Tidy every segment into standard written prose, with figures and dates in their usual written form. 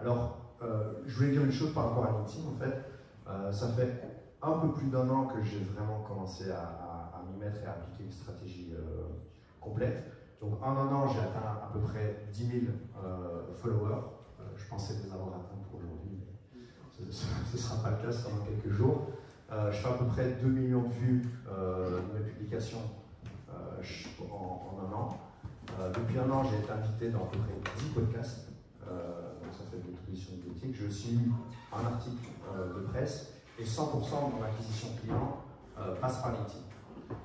Alors, je voulais dire une chose par rapport à LinkedIn, en fait. Ça fait un peu plus d'un an que j'ai vraiment commencé à m'y mettre et à appliquer une stratégie complète. Donc en un an, j'ai atteint à peu près 10 000 followers. Je pensais les avoir atteints pour aujourd'hui, mais ce ne sera pas le cas, ce sera dans quelques jours. Je fais à peu près 2 millions de vues de mes publications en un an. Depuis un an, j'ai été invité dans à peu près 10 podcasts. Donc ça fait de l'exposition médiatique. J'ai aussi eu un article de presse et 100% de mon acquisition client passe par LinkedIn.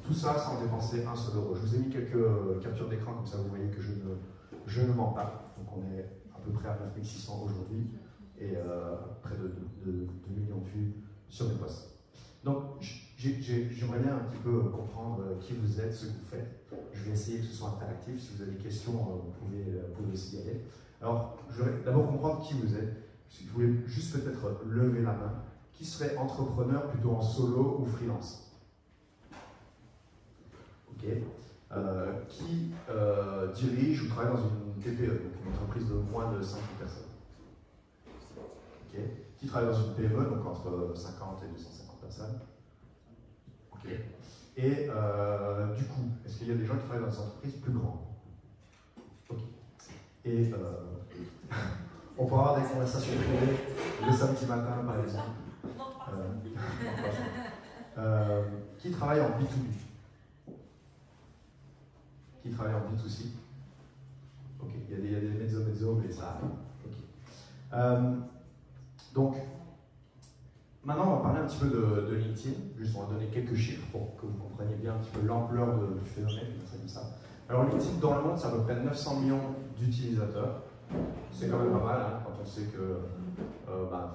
Tout ça sans dépenser un seul euro. Je vous ai mis quelques captures d'écran, comme ça vous voyez que je ne mens pas. Donc on est à peu près à 9600 aujourd'hui et près de 2 millions de vues sur mes posts. Donc j'aimerais bien un petit peu comprendre qui vous êtes, ce que vous faites. Je vais essayer que ce soit interactif. Si vous avez des questions, vous pouvez aussi y aller. Alors, je vais d'abord comprendre qui vous êtes. Si vous voulez juste peut-être lever la main. Qui serait entrepreneur plutôt en solo ou freelance? Ok. Qui dirige ou travaille dans une TPE, donc une entreprise de moins de 50 personnes? Ok. Qui travaille dans une PME, donc entre 50 et 250 personnes? Ok. Et du coup, est-ce qu'il y a des gens qui travaillent dans des entreprises plus grandes? Ok. Et on peut avoir des conversations privées le samedi matin, par exemple. Qui travaille en B2B? Qui travaille en B2C? Ok, il y a des mezzo, mais ça arrive. Okay. Donc, maintenant on va parler un petit peu de LinkedIn. Juste, on va donner quelques chiffres pour que vous compreniez bien un petit peu l'ampleur du phénomène. Comme ça. Alors, LinkedIn, dans le monde, ça à peu près 900 millions d'utilisateurs. C'est quand même pas mal, hein, quand on sait que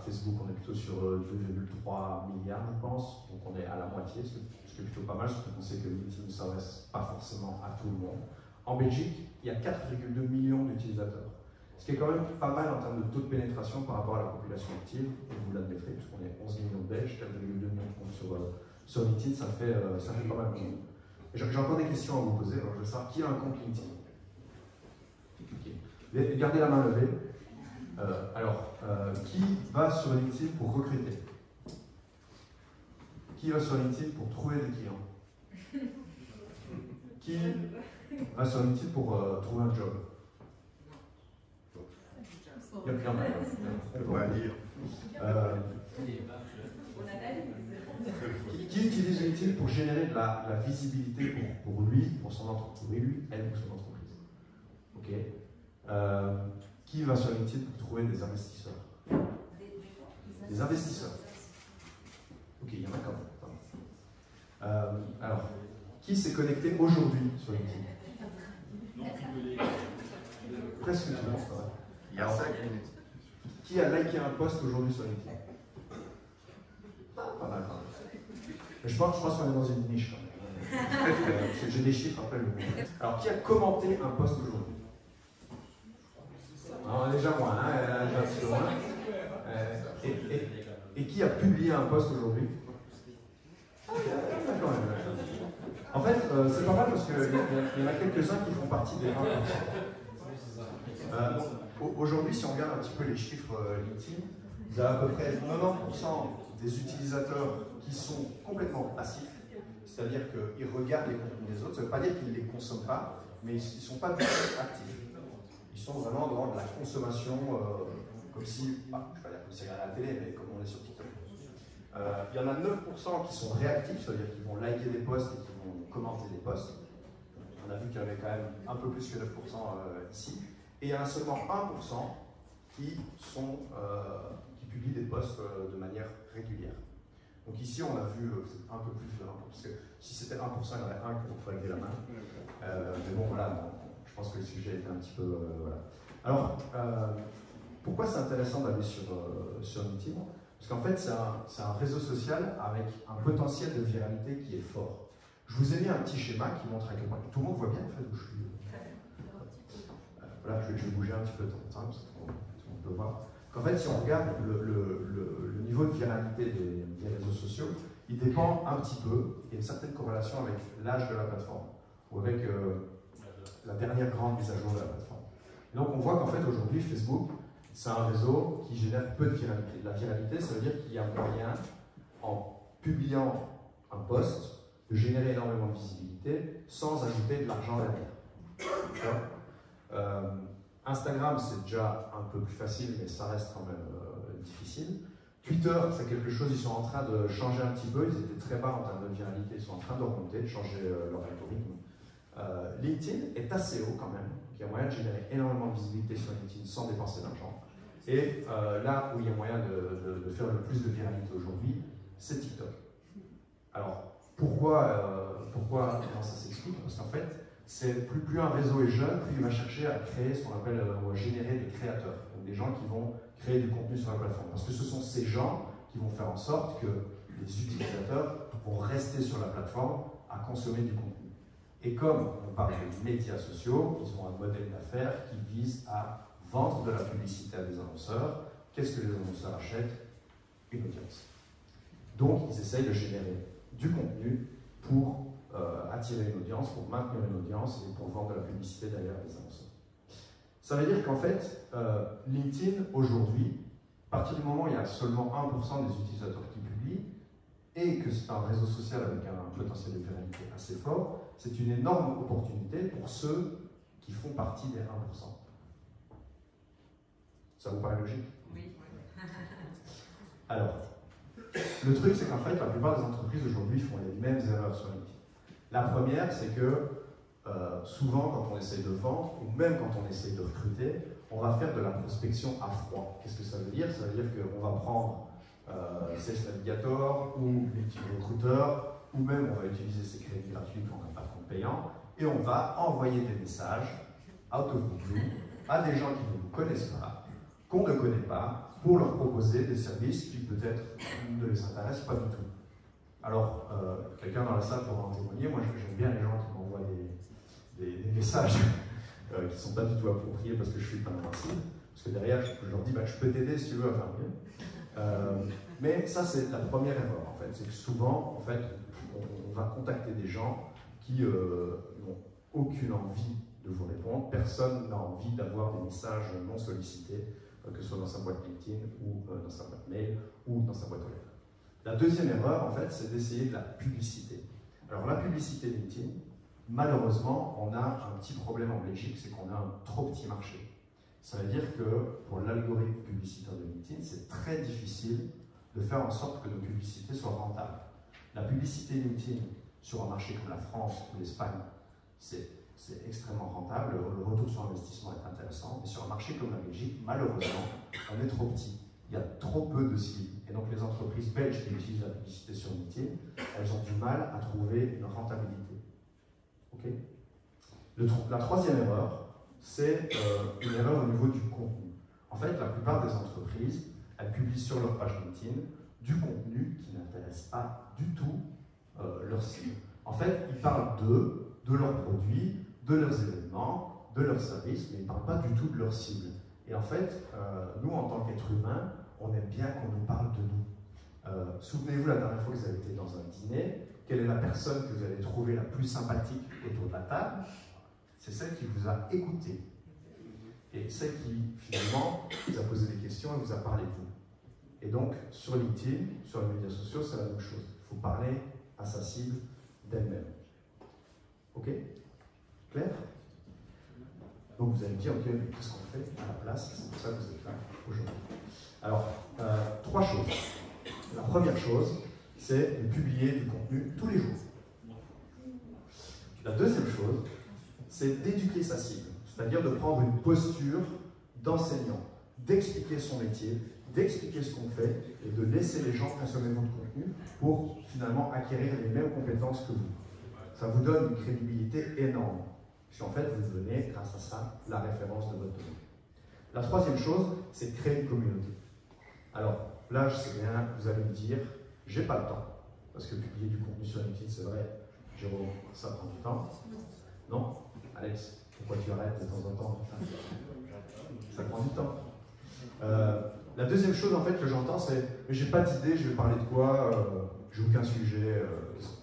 Facebook, on est plutôt sur 2,3 milliards, je pense. Donc, on est à la moitié, ce qui est plutôt pas mal, surtout qu'on sait que LinkedIn ne s'adresse pas forcément à tout le monde. En Belgique, il y a 4,2 millions d'utilisateurs. Ce qui est quand même pas mal en termes de taux de pénétration par rapport à la population active, et vous l'admettrez, puisqu'on est 11 millions de Belges, 4,2 millions de comptes sur LinkedIn, ça fait pas mal de monde. J'ai encore des questions à vous poser, alors je veux savoir qui a un compte LinkedIn. Okay. Gardez la main levée. Qui va sur LinkedIn pour recruter? Qui va sur LinkedIn pour trouver des clients? Qui va sur LinkedIn pour trouver un job? Il y a plein de qui utilise LinkedIn pour générer de la visibilité pour lui, pour son entreprise, elle ou son entreprise? Ok. Qui va sur LinkedIn pour trouver des investisseurs? Des investisseurs. Ok, il y en a quand même. Alors, qui s'est connecté aujourd'hui sur LinkedIn? Presque tout le monde, ça va. Il y a 5 minutes. Qui a liké un post aujourd'hui sur LinkedIn? Pas mal. Mais je pense qu'on est dans une niche quand même. Parce que j'ai des chiffres après le coup. Alors, qui a commenté un post aujourd'hui? Alors, déjà moins, hein, déjà un petit peu moins. Et qui a publié un post aujourd'hui? Quand même. En fait, c'est pas mal parce qu'il y en a quelques-uns qui font partie des 1%. Aujourd'hui, si on regarde un petit peu les chiffres LinkedIn, vous avez à peu près 90% des utilisateurs qui sont complètement passifs, c'est-à-dire qu'ils regardent les contenus des autres. Ça ne veut pas dire qu'ils ne les consomment pas, mais ils ne sont pas du tout actifs. Ils sont vraiment dans de la consommation, comme si, je ne vais pas dire comme si c'était à la télé, mais comme on est sur TikTok. Il y en a 9% qui sont réactifs, c'est-à-dire qu'ils vont liker des posts et qui vont commenter des posts. On a vu qu'il y avait quand même un peu plus que 9% ici. Et il y en a seulement 1% qui publient des posts de manière régulière. Donc ici, on a vu un peu plus de 1%, parce que si c'était 1%, il y en aurait un qui pourrait lever la main. Mais bon, voilà, je pense que le sujet était un petit peu... voilà. Alors, pourquoi c'est intéressant d'aller sur LinkedIn? Parce qu'en fait, c'est un réseau social avec un potentiel de viralité qui est fort. Je vous ai mis un petit schéma qui montre à quel point... Tout le monde voit bien, en fait, où je suis. Voilà, je vais bouger un petit peu de temps, parce que tout le monde peut voir. Qu'en fait, si on regarde le niveau de viralité des réseaux sociaux, il dépend un petit peu, il y a une certaine corrélation avec l'âge de la plateforme, ou avec la dernière grande mise à jour de la plateforme. Et donc on voit qu'en fait, aujourd'hui, Facebook, c'est un réseau qui génère peu de viralité. La viralité, ça veut dire qu'il y a moyen, en publiant un post, de générer énormément de visibilité sans ajouter de l'argent derrière. Instagram, c'est déjà un peu plus facile, mais ça reste quand même difficile. Twitter, c'est quelque chose, ils sont en train de changer un petit peu, ils étaient très bas en termes de viralité, ils sont en train de remonter, de changer leur algorithme. LinkedIn est assez haut quand même, il y a moyen de générer énormément de visibilité sur LinkedIn sans dépenser d'argent. Et là où il y a moyen de faire le plus de viralité aujourd'hui, c'est TikTok. Alors, pourquoi comment ça s'explique? Parce qu'en fait, c'est plus un réseau est jeune, plus il va chercher à créer ce qu'on appelle, ou à générer des créateurs, donc des gens qui vont créer du contenu sur la plateforme. Parce que ce sont ces gens qui vont faire en sorte que les utilisateurs vont rester sur la plateforme à consommer du contenu. Et comme on parle des médias sociaux, ils ont un modèle d'affaires qui vise à vendre de la publicité à des annonceurs. Qu'est-ce que les annonceurs achètent? Une audience. Donc, ils essayent de générer du contenu pour attirer une audience, pour maintenir une audience et pour vendre de la publicité derrière les annonceurs. Ça veut dire qu'en fait, LinkedIn, aujourd'hui, à partir du moment où il y a seulement 1% des utilisateurs qui publient, et que c'est un réseau social avec un potentiel de viralité assez fort, c'est une énorme opportunité pour ceux qui font partie des 1%. Ça vous paraît logique? Oui. Alors, le truc, c'est qu'en fait, la plupart des entreprises aujourd'hui font les mêmes erreurs sur LinkedIn. La première, c'est que souvent, quand on essaye de vendre, ou même quand on essaye de recruter, on va faire de la prospection à froid. Qu'est-ce que ça veut dire? Ça veut dire qu'on va prendre Sales Navigator ou LinkedIn Recruiter, ou même on va utiliser ces crédits gratuits quand on n'a pas de compte payant, et on va envoyer des messages out of the blue à des gens qui ne nous connaissent pas, qu'on ne connaît pas, pour leur proposer des services qui peut-être ne les intéressent pas du tout. Alors, quelqu'un dans la salle pourra en témoigner, moi j'aime bien les gens qui m'envoient des messages qui ne sont pas du tout appropriés parce que je suis pas invincible, parce que derrière je leur dis bah, je peux t'aider si tu veux à faire mieux. Mais ça c'est la première erreur en fait, c'est que souvent en fait on va contacter des gens qui n'ont aucune envie de vous répondre, personne n'a envie d'avoir des messages non sollicités, que ce soit dans sa boîte LinkedIn ou dans sa boîte mail ou dans sa boîte aux lettres. La deuxième erreur, en fait, c'est d'essayer de la publicité. Alors, la publicité LinkedIn, malheureusement, on a un petit problème en Belgique, c'est qu'on a un trop petit marché. Ça veut dire que pour l'algorithme publicitaire de LinkedIn, c'est très difficile de faire en sorte que nos publicités soient rentables. La publicité LinkedIn sur un marché comme la France ou l'Espagne, c'est extrêmement rentable, le retour sur investissement est intéressant, mais sur un marché comme la Belgique, malheureusement, on est trop petit. Il y a trop peu de cibles. Et donc les entreprises belges qui utilisent la publicité sur LinkedIn, elles ont du mal à trouver une rentabilité. Okay. La troisième erreur, c'est une erreur au niveau du contenu. En fait, la plupart des entreprises, elles publient sur leur page LinkedIn du contenu qui n'intéresse pas du tout leur cible. En fait, ils parlent d'eux, de leurs produits, de leurs événements, de leurs services, mais ils ne parlent pas du tout de leur cible. Et en fait, nous, en tant qu'êtres humains, on aime bien qu'on nous parle de nous. Souvenez-vous, la dernière fois que vous avez été dans un dîner, quelle est la personne que vous avez trouvée la plus sympathique autour de la table? C'est celle qui vous a écouté. Et celle qui, finalement, vous a posé des questions et vous a parlé de vous. Et donc, sur LinkedIn, sur les médias sociaux, c'est la même chose. Il faut parler à sa cible d'elle-même. Ok? Clair? Donc vous allez me dire, ok, mais qu'est-ce qu'on fait à la place? C'est pour ça que vous êtes là aujourd'hui. Alors, trois choses. La première chose, c'est de publier du contenu tous les jours. La deuxième chose, c'est d'éduquer sa cible, c'est-à-dire de prendre une posture d'enseignant, d'expliquer son métier, d'expliquer ce qu'on fait et de laisser les gens consommer votre contenu pour finalement acquérir les mêmes compétences que vous. Ça vous donne une crédibilité énorme. Puis en fait, vous devenez, grâce à ça, la référence de votre domaine. La troisième chose, c'est de créer une communauté. Alors, là, je sais bien, vous allez me dire, j'ai pas le temps. Parce que publier du contenu sur LinkedIn, c'est vrai, Jérôme, ça prend du temps. Non? Alex, pourquoi tu arrêtes de temps en temps? Ça prend du temps. La deuxième chose, en fait, que j'entends, c'est, mais j'ai pas d'idée, je vais parler de quoi, j'ai aucun sujet,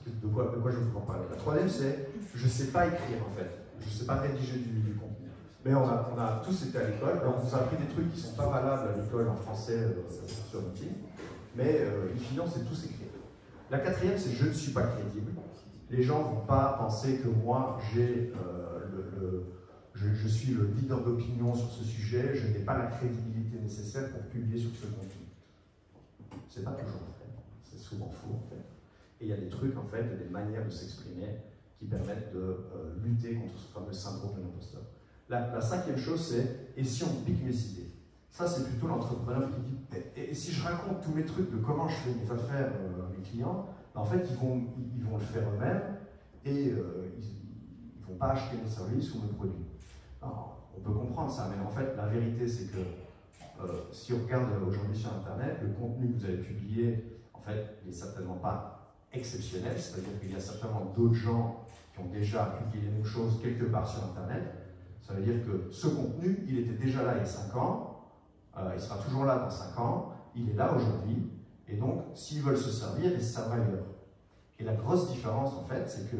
de quoi je vais pouvoir parler. La troisième, c'est, je sais pas écrire, en fait. Je ne sais pas rédiger du contenu. Mais on a tous été à l'école, on nous a appris des trucs qui ne sont pas valables à l'école en français sur LinkedIn, mais in fine, on sait tous écrire. La quatrième, c'est je ne suis pas crédible. Les gens ne vont pas penser que moi, je suis le leader d'opinion sur ce sujet, je n'ai pas la crédibilité nécessaire pour publier sur ce contenu. C'est pas toujours vrai, c'est souvent faux en fait. Et il y a des trucs en fait, des manières de s'exprimer qui permettent de lutter contre ce fameux syndrome de l'imposteur. La cinquième chose, c'est et si on pique mes idées? Ça, c'est plutôt l'entrepreneur qui dit et si je raconte tous mes trucs de comment je fais mes affaires à mes clients, ben, en fait, ils vont le faire eux-mêmes et ils ne vont pas acheter mes services ou mes produits. Alors, on peut comprendre ça, mais en fait, la vérité, c'est que si on regarde aujourd'hui sur Internet, le contenu que vous avez publié, en fait, il n'est certainement pas exceptionnel, c'est-à-dire qu'il y a certainement d'autres gens qui ont déjà publié les mêmes choses quelque part sur Internet. Ça veut dire que ce contenu, il était déjà là il y a 5 ans, il sera toujours là dans 5 ans, il est là aujourd'hui, et donc, s'ils veulent se servir, ils se servent ailleurs. Et la grosse différence, en fait, c'est que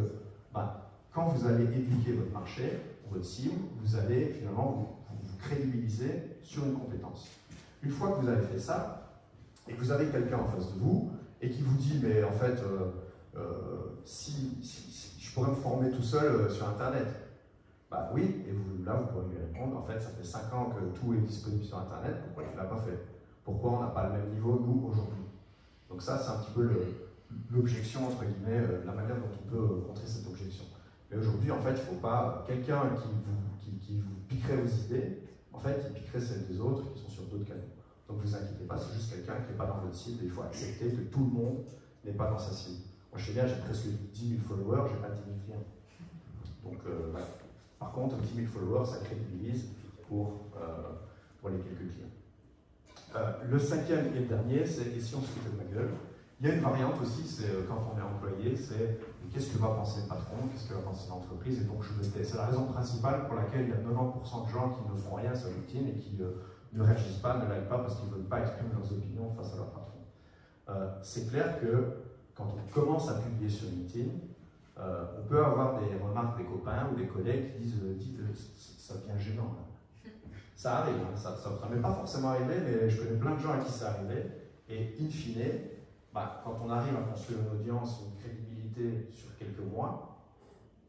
quand vous allez éduquer votre marché, votre cible, vous allez finalement vous crédibiliser sur une compétence. Une fois que vous avez fait ça, et que vous avez quelqu'un en face de vous, et qui vous dit, mais en fait, si je pourrais me former tout seul sur Internet, bah oui, et là vous pourrez lui répondre, en fait, ça fait 5 ans que tout est disponible sur Internet, pourquoi tu ne l'as pas fait? Pourquoi on n'a pas le même niveau, nous, aujourd'hui? Donc ça, c'est un petit peu l'objection, entre guillemets, la manière dont on peut contrer cette objection. Mais aujourd'hui, en fait, il ne faut pas quelqu'un qui vous piquerait vos idées, en fait, il piquerait celles des autres qui sont sur d'autres canaux. Donc ne vous inquiétez pas, c'est juste quelqu'un qui n'est pas dans votre cible, et il faut accepter que tout le monde n'est pas dans sa cible. Moi, je sais bien, j'ai presque 10 000 followers, j'ai pas 10 000 clients. Donc, voilà. Par contre, 10 000 followers, ça crédibilise pour les quelques clients. Le cinquième et le dernier, c'est et si on se foutait de ma gueule? Il y a une variante aussi, c'est quand on est employé, c'est qu'est-ce que va penser le patron, qu'est-ce que va penser l'entreprise, et donc je me tais. C'est la raison principale pour laquelle il y a 90% de gens qui ne font rien sur LinkedIn et qui ne réagissent pas, ne like pas parce qu'ils ne veulent pas exprimer leurs opinions face à leur patron. C'est clair que quand on commence à publier sur LinkedIn, on peut avoir des remarques des copains ou des collègues qui disent ça devient gênant. Là. Ça arrive, hein, ça ne m'est pas forcément arrivé, mais je connais plein de gens à qui ça arrivé. Et in fine, quand on arrive à construire une audience, une crédibilité sur quelques mois,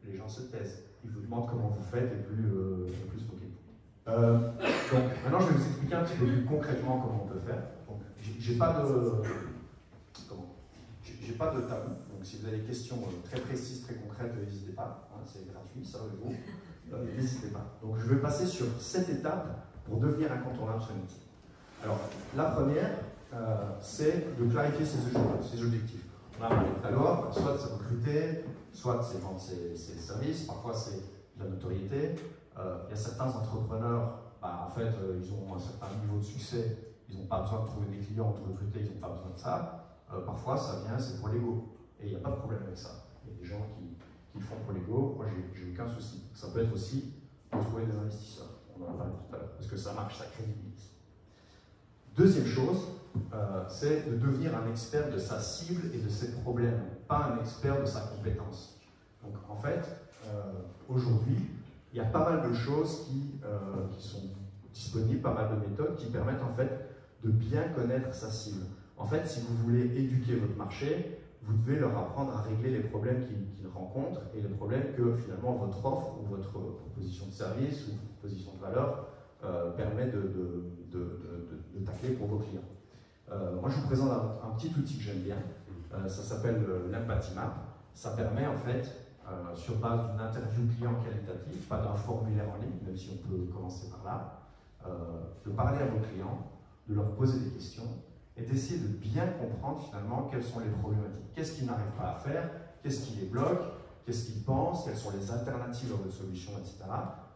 les gens se taisent. Ils vous demandent comment vous faites et plus moquez-vous. Donc maintenant, je vais vous expliquer un petit peu plus concrètement comment on peut faire. Donc, j'ai pas de tabou. Donc si vous avez des questions très précises, très concrètes, n'hésitez pas. Hein, c'est gratuit, ça va vous. N'hésitez pas. Donc je vais passer sur 7 étapes pour devenir incontournable sur LinkedIn. Alors la première, c'est de clarifier ses objectifs. On a parlé tout à l'heure, soit c'est recruter, soit c'est vendre ses services, parfois c'est de la notoriété. Il y a certains entrepreneurs, en fait, ils ont un certain niveau de succès, ils n'ont pas besoin de trouver des clients, de recruter, ils n'ont pas besoin de ça. Parfois, ça vient, c'est pour l'ego. Et il n'y a pas de problème avec ça. Il y a des gens qui le font pour l'ego, moi j'ai aucun souci. Ça peut être aussi de trouver des investisseurs. On en a parlé tout à l'heure, parce que ça marche, ça crédibilise. Deuxième chose, c'est de devenir un expert de sa cible et de ses problèmes, pas un expert de sa compétence. Donc en fait, aujourd'hui, il y a pas mal de choses qui sont disponibles, pas mal de méthodes qui permettent en fait de bien connaître sa cible. En fait, si vous voulez éduquer votre marché, vous devez leur apprendre à régler les problèmes qu'ils rencontrent et les problèmes que finalement votre offre ou votre proposition de service ou votre proposition de valeur permet de tacler pour vos clients. Moi, je vous présente un petit outil que j'aime bien. Ça s'appelle l'Empathy Map. Ça permet en fait, sur base d'une interview client qualitative, pas d'un formulaire en ligne, même si on peut commencer par là, de parler à vos clients, de leur poser des questions et d'essayer de bien comprendre finalement quelles sont les problématiques. Qu'est-ce qu'ils n'arrivent pas à faire, qu'est-ce qui les bloque, qu'est-ce qu'ils pensent, quelles sont les alternatives à votre solution, etc.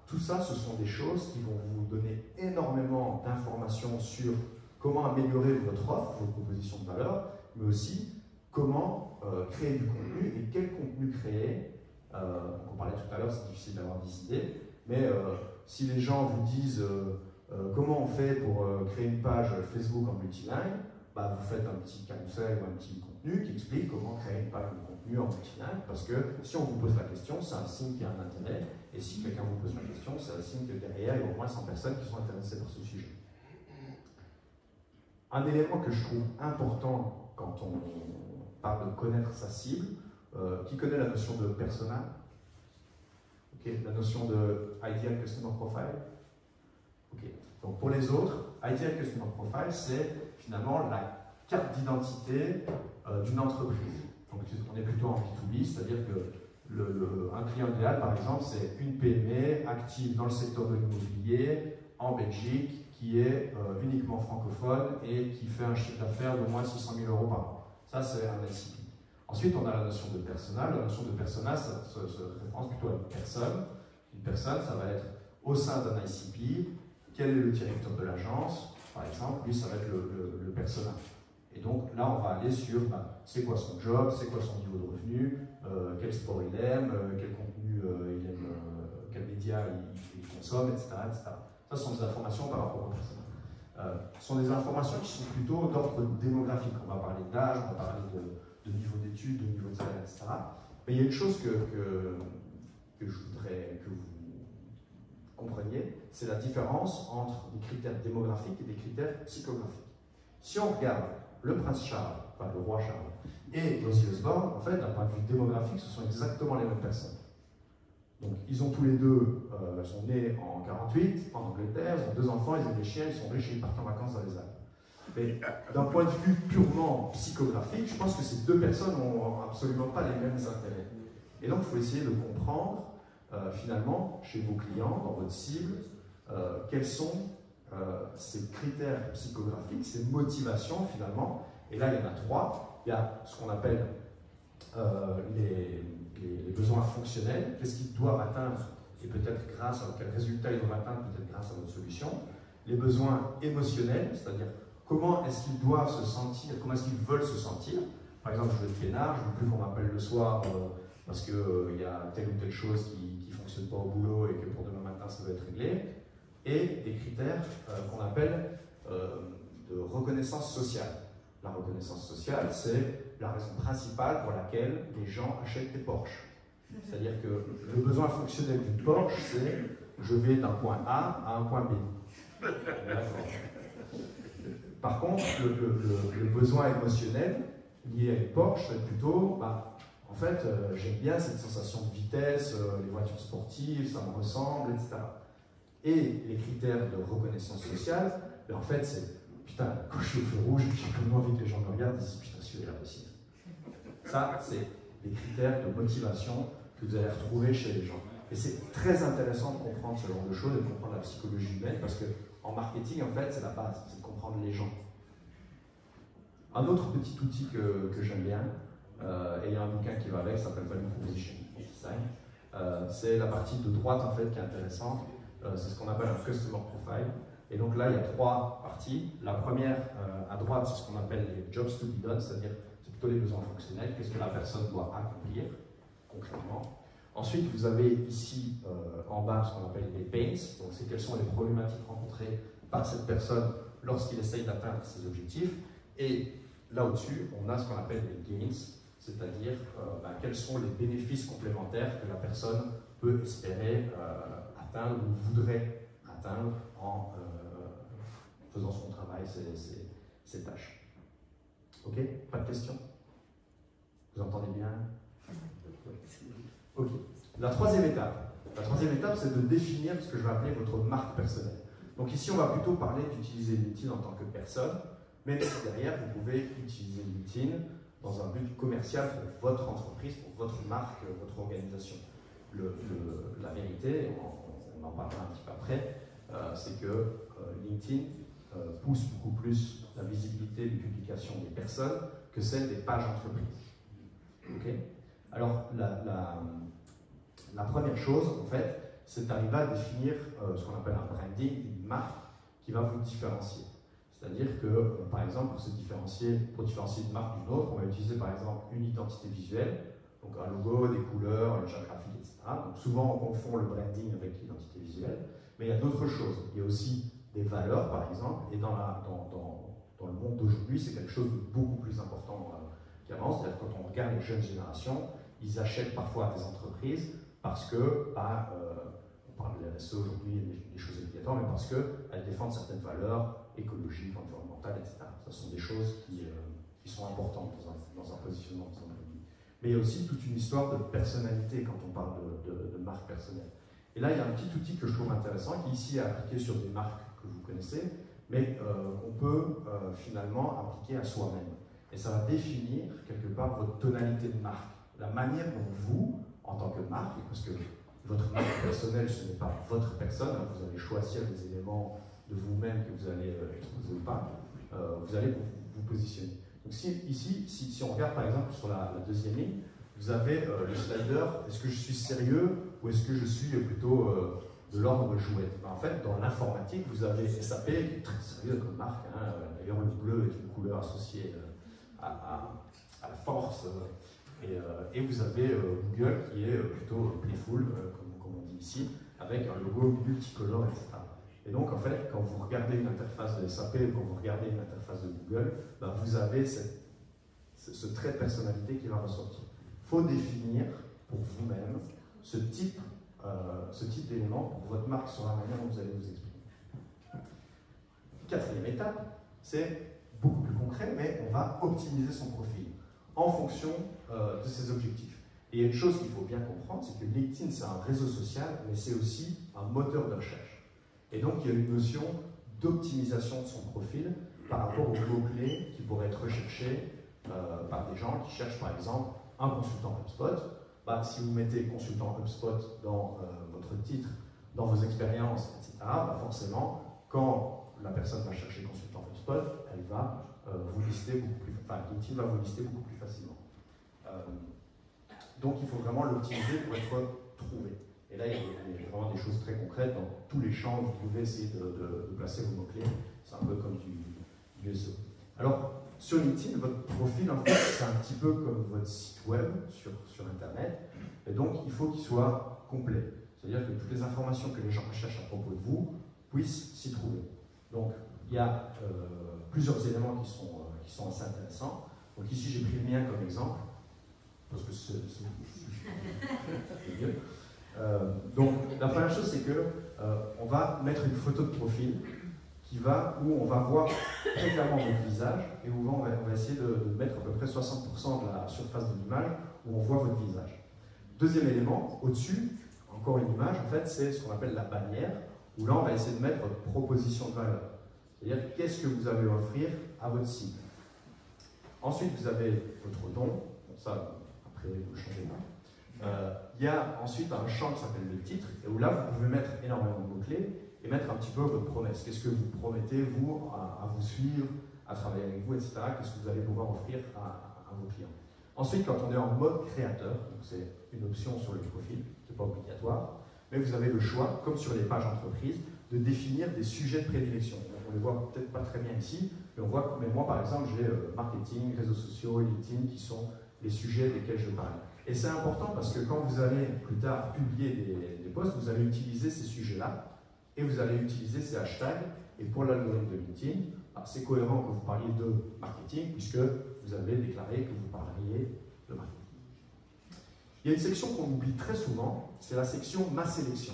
Tout ça, ce sont des choses qui vont vous donner énormément d'informations sur comment améliorer votre offre, votre proposition de valeur, mais aussi comment créer du contenu et quel contenu créer. On parlait tout à l'heure, c'est difficile d'avoir des idées, mais si les gens vous disent comment on fait pour créer une page Facebook en multilingue, bah, vous faites un petit carousel ou un petit contenu qui explique comment créer une page de contenu en multilingue, parce que si on vous pose la question, c'est un signe qu'il y a un intérêt, et si quelqu'un vous pose la question, c'est un signe que derrière, il y a au moins 100 personnes qui sont intéressées par ce sujet. Un élément que je trouve important quand on parle de connaître sa cible, qui connaît la notion de persona, okay, la notion de Ideal Customer Profile. Okay. Donc pour les autres, Ideal Customer Profile, c'est finalement la carte d'identité d'une entreprise. Donc on est plutôt en B2B, c'est-à-dire que un client idéal, par exemple, c'est une PME active dans le secteur de l'immobilier en Belgique, qui est uniquement francophone et qui fait un chiffre d'affaires d'au moins 600 000 € par an. Ça, c'est un ICP. Ensuite, on a la notion de persona. La notion de persona, ça se référence plutôt à une personne. Une personne, ça va être au sein d'un ICP, quel est le directeur de l'agence, par exemple, lui, ça va être le persona. Et donc là, on va aller sur c'est quoi son job, c'est quoi son niveau de revenu, quel sport il aime, quel contenu il aime, quel média il consomme, etc., etc. Ça, ce sont des informations par rapport au persona. Ce sont des informations qui sont plutôt d'ordre démographique. On va parler d'âge, on va parler de niveau d'études, de niveau de salaire, etc. Mais il y a une chose que je voudrais que vous compreniez, c'est la différence entre des critères démographiques et des critères psychographiques. Si on regarde le prince Charles, enfin le roi Charles, et Ozzy Osbourne, en fait, d'un point de vue démographique, ce sont exactement les mêmes personnes. Donc, ils ont tous les deux, sont nés en 48, en Angleterre, ils ont 2 enfants, ils ont des chiens, ils sont riches et ils partent en vacances dans les Alpes. Mais d'un point de vue purement psychographique, je pense que ces 2 personnes n'ont absolument pas les mêmes intérêts. Et donc, il faut essayer de comprendre, finalement, chez vos clients, dans votre cible, quels sont ces critères psychographiques, ces motivations, finalement. Et là, il y en a 3. Il y a ce qu'on appelle les besoins fonctionnels, qu'est-ce qu'ils doivent atteindre, et peut-être grâce à quel résultat ils doivent atteindre, peut-être grâce à votre solution. Les besoins émotionnels, c'est-à-dire comment est-ce qu'ils doivent se sentir, comment est-ce qu'ils veulent se sentir. Par exemple, je veux être peinard, je ne veux plus qu'on m'appelle le soir parce qu'il y a telle ou telle chose qui ne fonctionne pas au boulot et que pour demain matin ça doit être réglé. Et des critères qu'on appelle de reconnaissance sociale. La reconnaissance sociale, c'est la raison principale pour laquelle les gens achètent des Porsche. C'est-à-dire que le besoin fonctionnel d'une Porsche, c'est je vais d'un point A à un point B. Par contre, le besoin émotionnel lié à une Porsche, c'est plutôt, en fait, j'aime bien cette sensation de vitesse, les voitures sportives, ça me ressemble, etc. Et les critères de reconnaissance sociale, en fait, c'est putain, quand je suis au feu rouge, j'ai comme envie que les gens me regardent et disent putain, celui-là, la possible. Ça, c'est les critères de motivation que vous allez retrouver chez les gens. Et c'est très intéressant de comprendre ce genre de choses et de comprendre la psychologie humaine parce qu'en marketing, en fait, c'est la base, c'est de comprendre les gens. Un autre petit outil que j'aime bien, et il y a un bouquin qui va avec, ça s'appelle Value Proposition Design, c'est la partie de droite, en fait, qui est intéressante. C'est ce qu'on appelle un Customer Profile. Et donc là, il y a 3 parties. La première, à droite, c'est ce qu'on appelle les jobs to be done, c'est-à-dire c'est plutôt les besoins fonctionnels, qu'est-ce que la personne doit accomplir concrètement. Ensuite, vous avez ici en bas ce qu'on appelle les pains, donc c'est quelles sont les problématiques rencontrées par cette personne lorsqu'il essaye d'atteindre ses objectifs. Et là au-dessus, on a ce qu'on appelle les gains, c'est-à-dire quels sont les bénéfices complémentaires que la personne peut espérer atteindre ou voudrait atteindre en faisant son travail, ses tâches. Ok? Pas de questions? Vous entendez bien? Ok. La troisième étape, c'est de définir ce que je vais appeler votre marque personnelle. Donc ici, on va plutôt parler d'utiliser LinkedIn en tant que personne, même si derrière, vous pouvez utiliser LinkedIn dans un but commercial pour votre entreprise, pour votre marque, votre organisation. La vérité, on en parlera un petit peu après, c'est que LinkedIn pousse beaucoup plus la visibilité des publications des personnes que celle des pages entreprises. Okay. Alors, la première chose, en fait, c'est d'arriver à définir ce qu'on appelle un branding, une marque qui va vous différencier. C'est-à-dire que, par exemple, pour différencier une marque d'une autre, on va utiliser par exemple une identité visuelle, donc un logo, des couleurs, une charte graphique, etc. Donc souvent, on confond le branding avec l'identité visuelle, mais il y a d'autres choses. Il y a aussi des valeurs, par exemple, et dans le monde d'aujourd'hui, aujourd'hui, c'est quelque chose de beaucoup plus important qu'avant. C'est-à-dire quand on regarde les jeunes générations, ils achètent parfois des entreprises parce que, on parle de RSE aujourd'hui, des choses obligatoires, mais parce qu'elles défendent certaines valeurs écologiques, environnementales, etc. Ce sont des choses qui sont importantes dans un positionnement, dans un produit. Mais il y a aussi toute une histoire de personnalité quand on parle de marque personnelle. Et là, il y a un petit outil que je trouve intéressant, qui ici est appliqué sur des marques que vous connaissez, mais on peut finalement appliquer à soi-même. Et ça va définir quelque part votre tonalité de marque, la manière dont vous, en tant que marque, parce que votre marque personnelle, ce n'est pas votre personne, hein, vous allez choisir les éléments de vous-même que vous allez exposer ou pas, vous allez vous positionner. Donc ici, si on regarde par exemple sur la deuxième ligne, vous avez le slider, est-ce que je suis sérieux ou est-ce que je suis plutôt de l'ordre jouet? En fait, dans l'informatique, vous avez SAP, qui est très sérieux comme marque, hein, d'ailleurs le bleu est une couleur associée à la force, et vous avez Google qui est plutôt playful, comme on dit ici, avec un logo multicolore, etc. Et donc, en fait, quand vous regardez une interface de SAP ou quand vous regardez une interface de Google, ben, vous avez ce trait de personnalité qui va ressortir. Il faut définir pour vous-même ce type d'élément pour votre marque sur la manière dont vous allez vous exprimer. Quatrième étape, c'est beaucoup plus concret, mais on va optimiser son profil en fonction de ses objectifs. Et il y a une chose qu'il faut bien comprendre, c'est que LinkedIn, c'est un réseau social, mais c'est aussi un moteur de recherche. Et donc, il y a une notion d'optimisation de son profil par rapport aux mots-clés qui pourraient être recherchés par des gens qui cherchent, par exemple, un consultant HubSpot. Bah, si vous mettez consultant HubSpot dans votre titre, dans vos expériences, etc., bah, forcément, quand la personne va chercher consultant HubSpot, elle va vous lister beaucoup plus, enfin, LinkedIn va vous lister beaucoup plus facilement. Donc, il faut vraiment l'optimiser pour être trouvé. Et là, il y a vraiment des choses très concrètes dans tous les champs. Vous pouvez essayer de placer vos mots-clés. C'est un peu comme du SEO. Alors, sur LinkedIn, votre profil, en fait, c'est un petit peu comme votre site web sur Internet. Et donc, il faut qu'il soit complet. C'est-à-dire que toutes les informations que les gens recherchent à propos de vous puissent s'y trouver. Donc, il y a plusieurs éléments qui sont assez intéressants. Donc ici, j'ai pris le mien comme exemple, parce que c'est mieux. Donc, la première chose, c'est que on va mettre une photo de profil où on va voir très clairement votre visage et où on va essayer de mettre à peu près 60% de la surface de l'image où on voit votre visage. Deuxième élément, au-dessus, encore une image, en fait, c'est ce qu'on appelle la bannière, où là, on va essayer de mettre votre proposition de valeur. C'est-à-dire, qu'est-ce que vous avez à offrir à votre cible. Ensuite, vous avez votre don. Bon, ça, après, vous ne le changez pas. Il y a ensuite un champ qui s'appelle le titre, et où là, vous pouvez mettre énormément de mots-clés et mettre un petit peu votre promesse. Qu'est-ce que vous promettez, vous, à vous suivre, à travailler avec vous, etc. Qu'est-ce que vous allez pouvoir offrir à vos clients. Ensuite, quand on est en mode créateur, donc c'est une option sur le profil, ce n'est pas obligatoire, mais vous avez le choix, comme sur les pages entreprises, de définir des sujets de prédilection. On ne les voit peut-être pas très bien ici, mais moi par exemple, j'ai marketing, réseaux sociaux, LinkedIn, qui sont les sujets desquels je parle. Et c'est important parce que quand vous allez plus tard publier des posts, vous allez utiliser ces sujets-là, et vous allez utiliser ces hashtags, et pour l'algorithme de LinkedIn, c'est cohérent que vous parliez de marketing, puisque vous avez déclaré que vous parliez de marketing. Il y a une section qu'on oublie très souvent, c'est la section Ma sélection.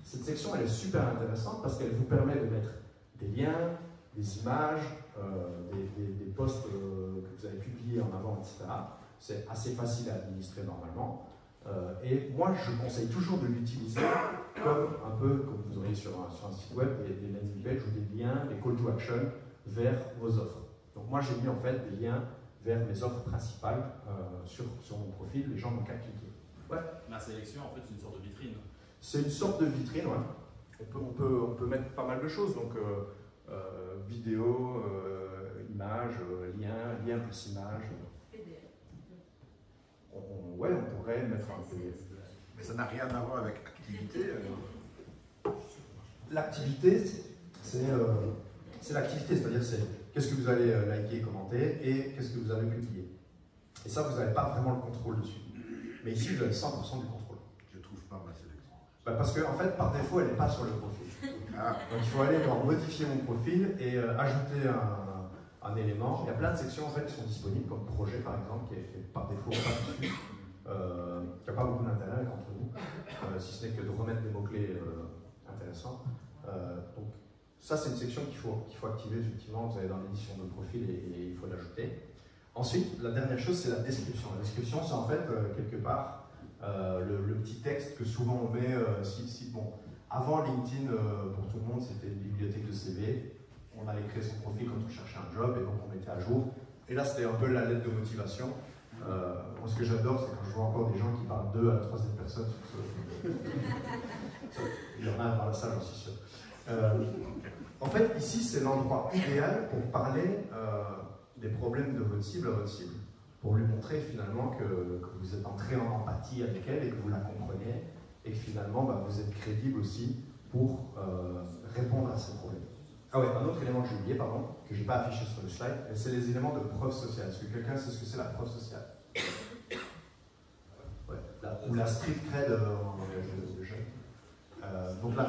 Cette section, elle est super intéressante parce qu'elle vous permet de mettre des liens, des images, des posts que vous avez publiés en avant, etc. C'est assez facile à administrer normalement. Et moi, je conseille toujours de l'utiliser comme un peu comme vous auriez sur un site web, des landing pages ou des liens, des call to action vers vos offres. Donc moi, j'ai mis en fait des liens vers mes offres principales sur mon profil. Les gens n'ont qu'à cliquer. Ouais. Ma sélection, en fait, c'est une sorte de vitrine. C'est une sorte de vitrine, ouais. On peut mettre pas mal de choses, donc vidéo, images, lien plus image. On pourrait mettre un PDF. Mais ça n'a rien à voir avec activité. L'activité, c'est l'activité, c'est-à-dire c'est qu'est-ce que vous allez liker, commenter et qu'est-ce que vous allez publier. Et ça, vous n'avez pas vraiment le contrôle dessus. Mais ici, vous avez 100% du contrôle. Je ne trouve pas ma sélection. Parce qu'en fait, par défaut, elle n'est pas sur le profil. Ah. Donc il faut aller dans modifier mon profil et ajouter un élément. Il y a plein de sections en fait, qui sont disponibles, comme projet par exemple, qui est fait par défaut pas dessus, qui n'a pas beaucoup d'intérêt entre nous, si ce n'est que de remettre des mots-clés intéressants. Donc ça c'est une section qu'il faut activer effectivement, vous avez dans l'édition de profil et il faut l'ajouter. Ensuite, la dernière chose c'est la description. La description c'est en fait quelque part le petit texte que souvent on met, bon, avant LinkedIn pour tout le monde c'était une bibliothèque de CV. On allait créer son profil quand on cherchait un job et donc on mettait à jour. Et là, c'était un peu la lettre de motivation. Moi, ce que j'adore, c'est quand je vois encore des gens qui parlent d'eux à la troisième personne. Il y en a dans la salle, j'en suis sûr. En fait, ici, c'est l'endroit idéal pour parler des problèmes de votre cible à votre cible. Pour lui montrer finalement que vous êtes entré en empathie avec elle et que vous la comprenez. Et que finalement, vous êtes crédible aussi pour répondre à ces problèmes. Ah ouais, un autre élément que j'ai oublié, pardon, que je n'ai pas affiché sur le slide, c'est les éléments de preuve sociale. Est-ce que quelqu'un sait ce que c'est la preuve sociale? Ouais, ou la street cred en langage de jeunes. Donc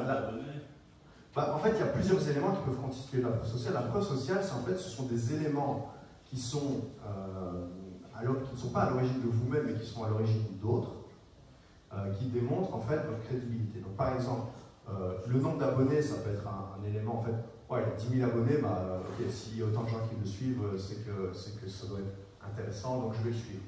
en fait, il y a plusieurs éléments qui peuvent constituer la preuve sociale. La preuve sociale, ce sont des éléments qui ne sont pas à l'origine de vous-même, mais qui sont à l'origine d'autres, qui démontrent en fait votre crédibilité. Donc par exemple, le nombre d'abonnés, ça peut être un élément en fait. Ouais, il y a 10 000 abonnés, okay, s'il y a autant de gens qui le suivent, c'est que ça doit être intéressant, donc je vais le suivre.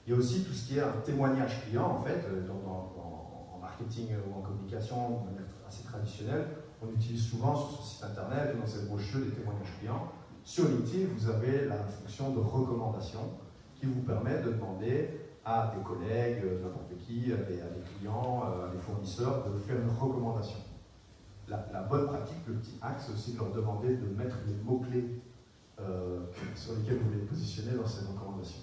Il y a aussi tout ce qui est un témoignage client, en fait, en marketing ou en communication, de manière assez traditionnelle. On utilise souvent sur ce site internet et dans cette brochure des témoignages clients. Sur LinkedIn, vous avez la fonction de recommandation qui vous permet de demander à des collègues, n'importe qui, à des clients, à des fournisseurs, de faire une recommandation. La bonne pratique, le petit axe, c'est aussi de leur demander de mettre les mots-clés sur lesquels vous voulez les positionner dans ces recommandations.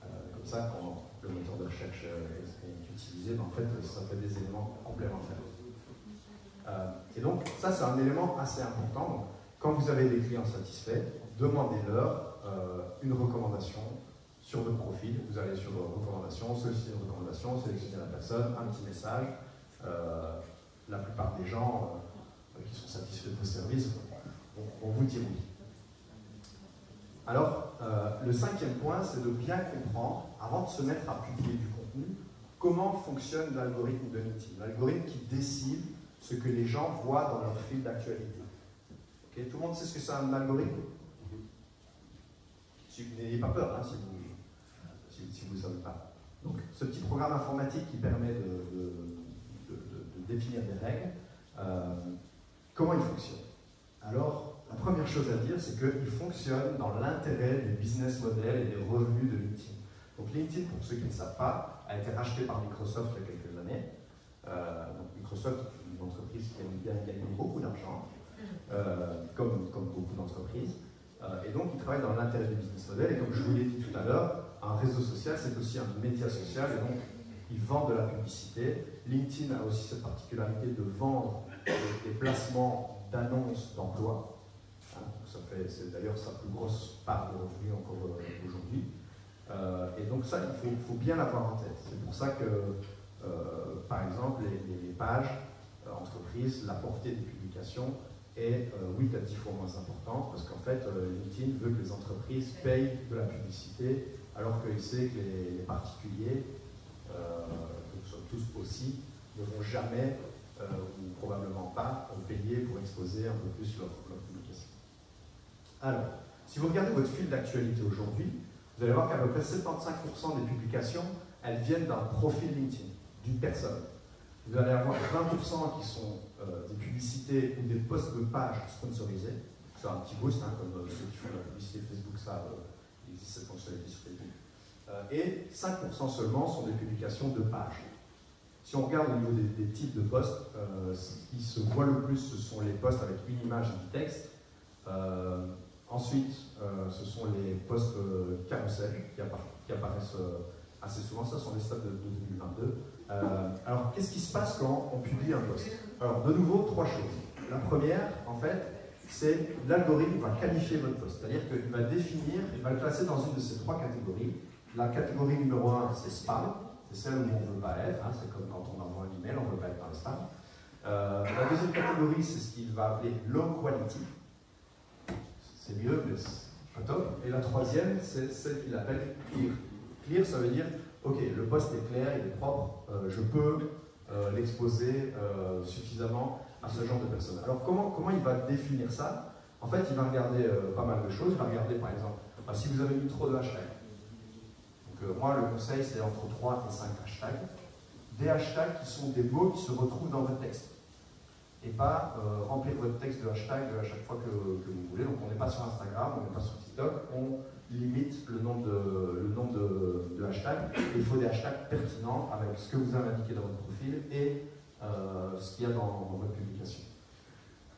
Comme ça, quand le moteur de recherche est utilisé, en fait, ça fait des éléments complémentaires. Et donc, ça, c'est un élément assez important. Donc, quand vous avez des clients satisfaits, demandez-leur une recommandation sur votre profil. Vous allez sur recommandations, solliciter une recommandation, sélectionner la personne, un petit message. La plupart des gens qui sont satisfaits de vos services vont vous dire oui. Alors, le cinquième point, c'est de bien comprendre, avant de se mettre à publier du contenu, comment fonctionne l'algorithme de LinkedIn. L'algorithme qui décide ce que les gens voient dans leur fil d'actualité. Okay, tout le monde sait ce que c'est un algorithme? N'ayez pas peur hein, si vous ne savez pas. Donc, ce petit programme informatique qui permet de définir des règles, comment il fonctionne? Alors, la première chose à dire, c'est qu'il fonctionne dans l'intérêt des business models et des revenus de LinkedIn. Donc LinkedIn, pour ceux qui ne savent pas, a été racheté par Microsoft il y a quelques années. Donc Microsoft est une entreprise qui aime bien gagner beaucoup d'argent, comme beaucoup d'entreprises. Et donc ils travaillent dans l'intérêt des business models. Et comme je vous l'ai dit tout à l'heure, un réseau social, c'est aussi un média social. Et donc ils vendent de la publicité. LinkedIn a aussi cette particularité de vendre des placements d'annonces d'emploi. C'est d'ailleurs sa plus grosse part de revenus encore aujourd'hui. Et donc ça, il faut bien l'avoir en tête. C'est pour ça que, par exemple, les pages entreprises, la portée des publications est 8 à 10 fois moins importante, parce qu'en fait, LinkedIn veut que les entreprises payent de la publicité, alors qu'il sait que les particuliers, que nous sommes tous aussi, ne vont jamais, ou probablement pas, payer pour exposer un peu plus leur publication. Alors, si vous regardez votre fil d'actualité aujourd'hui, vous allez voir qu'à peu près 75% des publications, elles viennent d'un profil LinkedIn, d'une personne. Vous allez avoir 20% qui sont des publicités ou des posts de pages sponsorisés. C'est un petit boost, hein, comme ceux qui font la publicité Facebook, ça, il existe cette fonctionnalité sur Facebook. Et 5% seulement sont des publications de pages. Si on regarde au niveau des types de posts, ce qui se voit le plus, ce sont les posts avec une image et du texte. Ensuite, ce sont les posts carousel qui apparaissent assez souvent. Ça sont les stats de 2022. Alors, qu'est-ce qui se passe quand on publie un post? Alors, de nouveau, 3 choses. La première, en fait, c'est l'algorithme va qualifier votre post. C'est-à-dire qu'il va définir, il va le classer dans une de ces 3 catégories. La catégorie numéro 1, c'est spam. C'est celle où on ne veut pas être. Hein. C'est comme quand on envoie un email, on ne veut pas être dans les spams. La deuxième catégorie, c'est ce qu'il va appeler low quality. C'est mieux, mais Pas top. Et la troisième, c'est celle qu'il appelle clear. Clear, ça veut dire, ok, le post est clair, il est propre, je peux l'exposer suffisamment à ce genre de personnes. Alors comment il va définir ça? En fait, il va regarder pas mal de choses. Il va regarder par exemple, si vous avez mis trop de hashtags. Donc moi, le conseil, c'est entre 3 et 5 hashtags. Des hashtags qui sont des mots qui se retrouvent dans votre texte. Et pas remplir votre texte de hashtags à chaque fois que vous voulez. Donc on n'est pas sur Instagram, on n'est pas sur TikTok, on limite le nombre de hashtags. Et il faut des hashtags pertinents avec ce que vous avez indiqué dans votre profil et ce qu'il y a dans votre publication.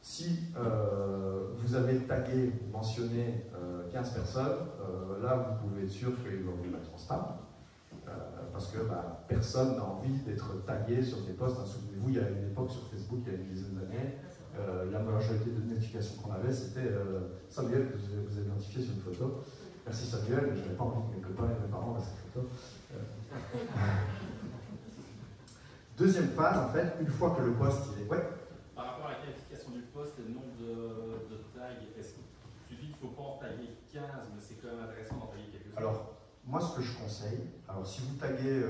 Si vous avez tagué ou mentionné 15 personnes, là vous pouvez être sûr qu'ils vont vous mettre en spam. Parce que personne n'a envie d'être tagué sur des posts. Souvenez-vous, il y a une époque sur Facebook, il y a une dizaine d'années, la majorité de notifications qu'on avait, c'était Samuel, que vous avez identifié sur une photo. Merci Samuel, je n'avais pas envie que mes copains et mes parents voient cette photo. Deuxième phase, en fait, une fois que le post il est. Ouais. Par rapport à la qualification du post et le nombre de tags, est-ce que tu dis qu'il ne faut pas en taguer 15, mais c'est quand même intéressant d'en taguer quelques-uns? Alors, moi, ce que je conseille, alors si vous taguez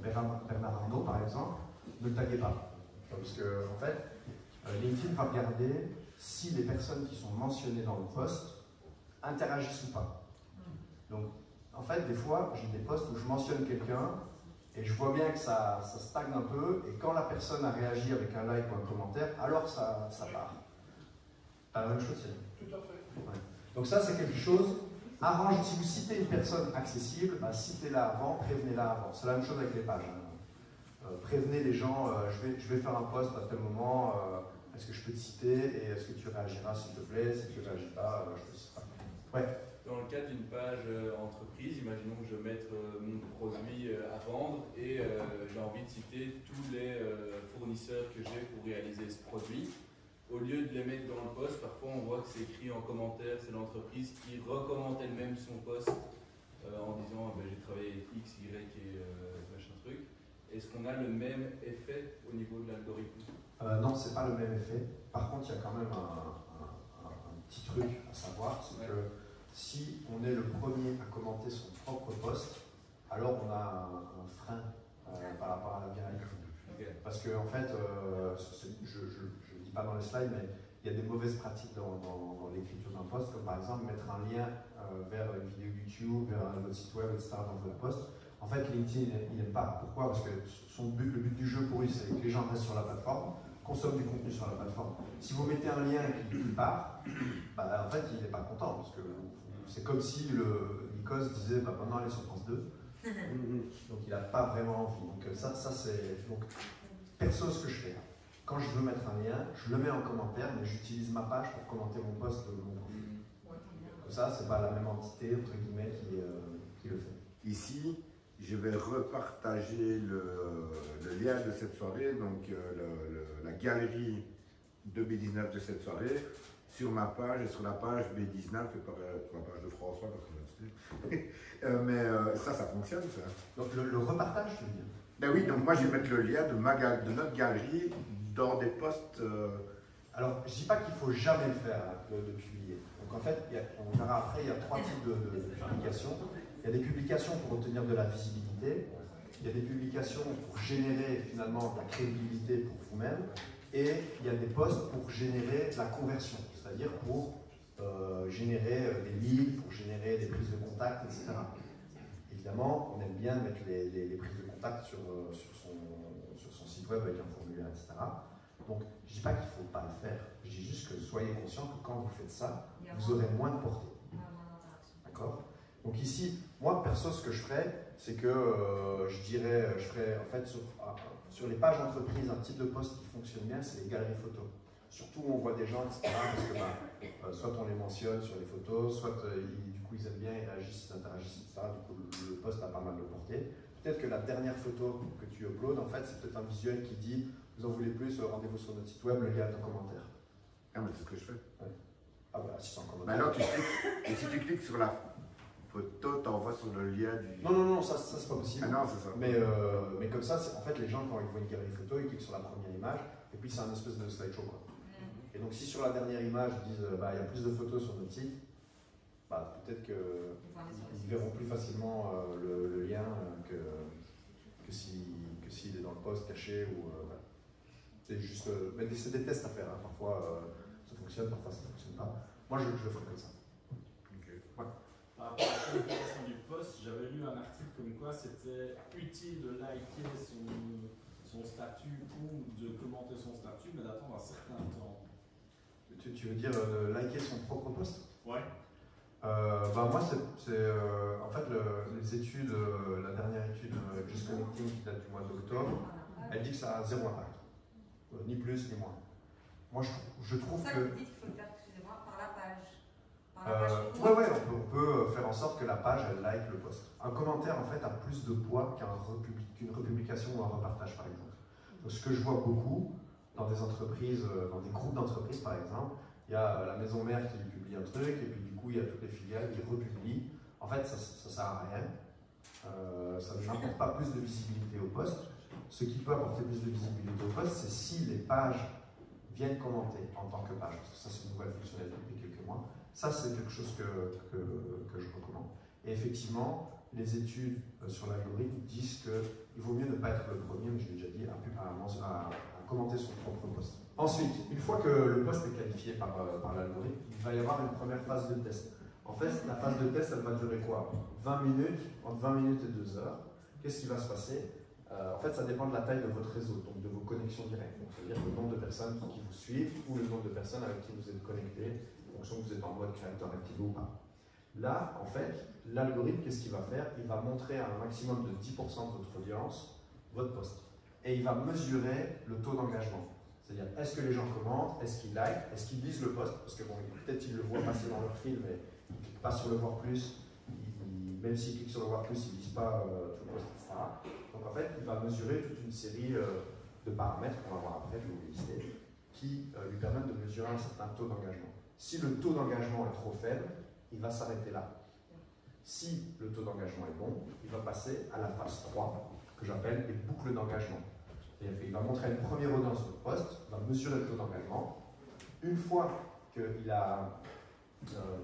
Bernard Arnault, par exemple, ne le taguez pas. Parce que, en fait, LinkedIn va regarder si les personnes qui sont mentionnées dans le post interagissent ou pas. Donc, en fait, des fois, j'ai des posts où je mentionne quelqu'un et je vois bien que ça stagne un peu, et quand la personne a réagi avec un like ou un commentaire, alors ça part. Pas la même chose, c'est tout à fait. Ouais. Donc ça, c'est quelque chose. Arrange, si vous citez une personne accessible, citez-la avant, prévenez-la avant. C'est la même chose avec les pages. Prévenez les gens, je vais faire un post à tel moment, est-ce que je peux te citer et est-ce que tu réagiras s'il te plaît? Si tu ne réagis pas, je te citerai. Ouais. Dans le cadre d'une page entreprise, imaginons que je mette mon produit à vendre et j'ai envie de citer tous les fournisseurs que j'ai pour réaliser ce produit. Au lieu de les mettre dans le post, parfois on voit que c'est écrit en commentaire, c'est l'entreprise qui recommande elle-même son post en disant j'ai travaillé avec X, Y et machin truc. Est-ce qu'on a le même effet au niveau de l'algorithme? Non, c'est pas le même effet. Par contre, il y a quand même un petit truc à savoir, c'est que si on est le premier à commenter son propre post, alors on a un frein par rapport à la viralité. Okay. Parce que en fait, je ne dis pas dans les slides, mais il y a des mauvaises pratiques dans l'écriture d'un post, comme par exemple mettre un lien vers une vidéo YouTube, vers un autre site web, etc. dans votre post. En fait, LinkedIn, il n'aime pas. Pourquoi? Parce que le but du jeu pour lui, c'est que les gens restent sur la plateforme, consomment du contenu sur la plateforme. Si vous mettez un lien qui part, en fait, il n'est pas content, parce que c'est comme si Nikos disait maintenant elle est sur France 2. Donc il n'a pas vraiment envie. Donc ça c'est. Donc, perso, ce que je fais, quand je veux mettre un lien, je le mets en commentaire, mais j'utilise ma page pour commenter mon post de mon profil. Comme ça, c'est pas la même entité, entre guillemets, qui le fait. Ici, je vais repartager le lien de cette soirée, donc la galerie de B19 de cette soirée, sur ma page et sur la page B19 et sur la page de François, mais ça fonctionne, ça. Donc le repartage, tu veux dire? Ben oui, donc moi je vais mettre le lien de notre galerie dans des posts. Alors, je ne dis pas qu'il ne faut jamais le faire, de publier. Donc en fait, on verra après, il y a trois types de publications. Il y a des publications pour obtenir de la visibilité, il y a des publications pour générer finalement de la crédibilité pour vous-même, et il y a des posts pour générer de la conversion, c'est-à-dire pour générer des leads, pour générer des prises de contact, etc. Évidemment, on aime bien mettre les prises de contact sur son site web avec un formulaire, etc. Donc, je ne dis pas qu'il ne faut pas le faire, je dis juste que soyez conscient que quand vous faites ça, vous aurez moins de portée. D'accord? Donc ici, moi perso, ce que je ferais, c'est que je ferais en fait sur les pages d'entreprise, un type de post qui fonctionne bien, c'est les galeries photos. Surtout où on voit des gens, etc. Parce que soit on les mentionne sur les photos, soit du coup ils aiment bien, ils réagissent, ils interagissent, etc. Du coup le post a pas mal de portée. Peut-être que la dernière photo que tu uploads, en fait, c'est peut-être un visuel qui dit vous en voulez plus, rendez-vous sur notre site web, le lien est en commentaire. Ah mais c'est ce que je fais. Ouais. Ah bah si c'est en commentaire. Alors et si tu cliques sur la photo, t'envoies sur le lien du... Non, ça c'est pas possible. Ah non, c'est ça. Mais comme ça, en fait, les gens, quand ils voient une galerie photo, ils cliquent sur la première image, et puis c'est un espèce de slideshow, quoi. Et donc si sur la dernière image, ils disent, il y a plus de photos sur notre site, bah, peut-être qu'ils Ils verront plus facilement le lien que s'il est dans le post caché. Voilà. C'est juste, mais c'est des tests à faire. Hein. Parfois ça fonctionne, parfois ça ne fonctionne pas. Moi je le ferai comme ça. Ok. Ouais. Par rapport à la qualification du post, j'avais lu un article comme quoi c'était utile de liker son statut ou de commenter son statut, mais d'attendre un certain temps. Tu veux dire liker son propre post? Ouais. Bah moi, en fait les études, la dernière étude Just Connecting qui date du mois d'octobre, elle dit que ça a zéro impact, ni plus ni moins. Moi, je trouve C'est ça que. vous dites qu'il faut le faire, excusez-moi, par la page. Par la page Ouais, on peut faire en sorte que la page elle like le post. Un commentaire en fait a plus de poids qu'une republication ou un repartage par exemple. Donc, ce que je vois beaucoup dans des entreprises, dans des groupes d'entreprises par exemple, il y a la maison mère qui publie un truc et puis du coup il y a toutes les filiales qui republient. En fait ça sert à rien. Ça n'apporte pas plus de visibilité au post. Ce qui peut apporter plus de visibilité au post, c'est si les pages viennent commenter en tant que page, parce que ça c'est une nouvelle fonctionnalité depuis quelques mois. Ça c'est quelque chose que je recommande. Et effectivement, les études sur l'algorithme disent qu'il vaut mieux ne pas être le premier, mais je l'ai déjà dit, à commenter son propre post. Ensuite, une fois que le post est qualifié par l'algorithme, il va y avoir une première phase de test. En fait, la phase de test, elle va durer quoi? 20 minutes, entre 20 minutes et 2 heures. Qu'est-ce qui va se passer? En fait, ça dépend de la taille de votre réseau, donc de vos connexions directes. Donc, c'est-à-dire le nombre de personnes qui vous suivent ou le nombre de personnes avec qui vous êtes connectés, en fonction que vous êtes en mode créateur activé ou pas. Là, en fait, l'algorithme, qu'est-ce qu'il va faire? Il va montrer à un maximum de 10% de votre audience votre post. Et il va mesurer le taux d'engagement. C'est-à-dire, est-ce que les gens commentent, est-ce qu'ils like, est-ce qu'ils lisent le post? Parce que bon, peut-être ils le voient passer dans leur fil, mais ils ne cliquent pas sur le voir plus. Même s'ils cliquent sur le voir plus, ils ne lisent pas tout le post, etc. Donc en fait, il va mesurer toute une série de paramètres qu'on va voir après, je vais vous les lister, qui lui permettent de mesurer un certain taux d'engagement. Si le taux d'engagement est trop faible, il va s'arrêter là. Si le taux d'engagement est bon, il va passer à la phase 3, que j'appelle les boucles d'engagement. C'est-à-dire qu'il va montrer une première audience sur le poste, va mesurer le taux d'engagement. Une fois qu'il a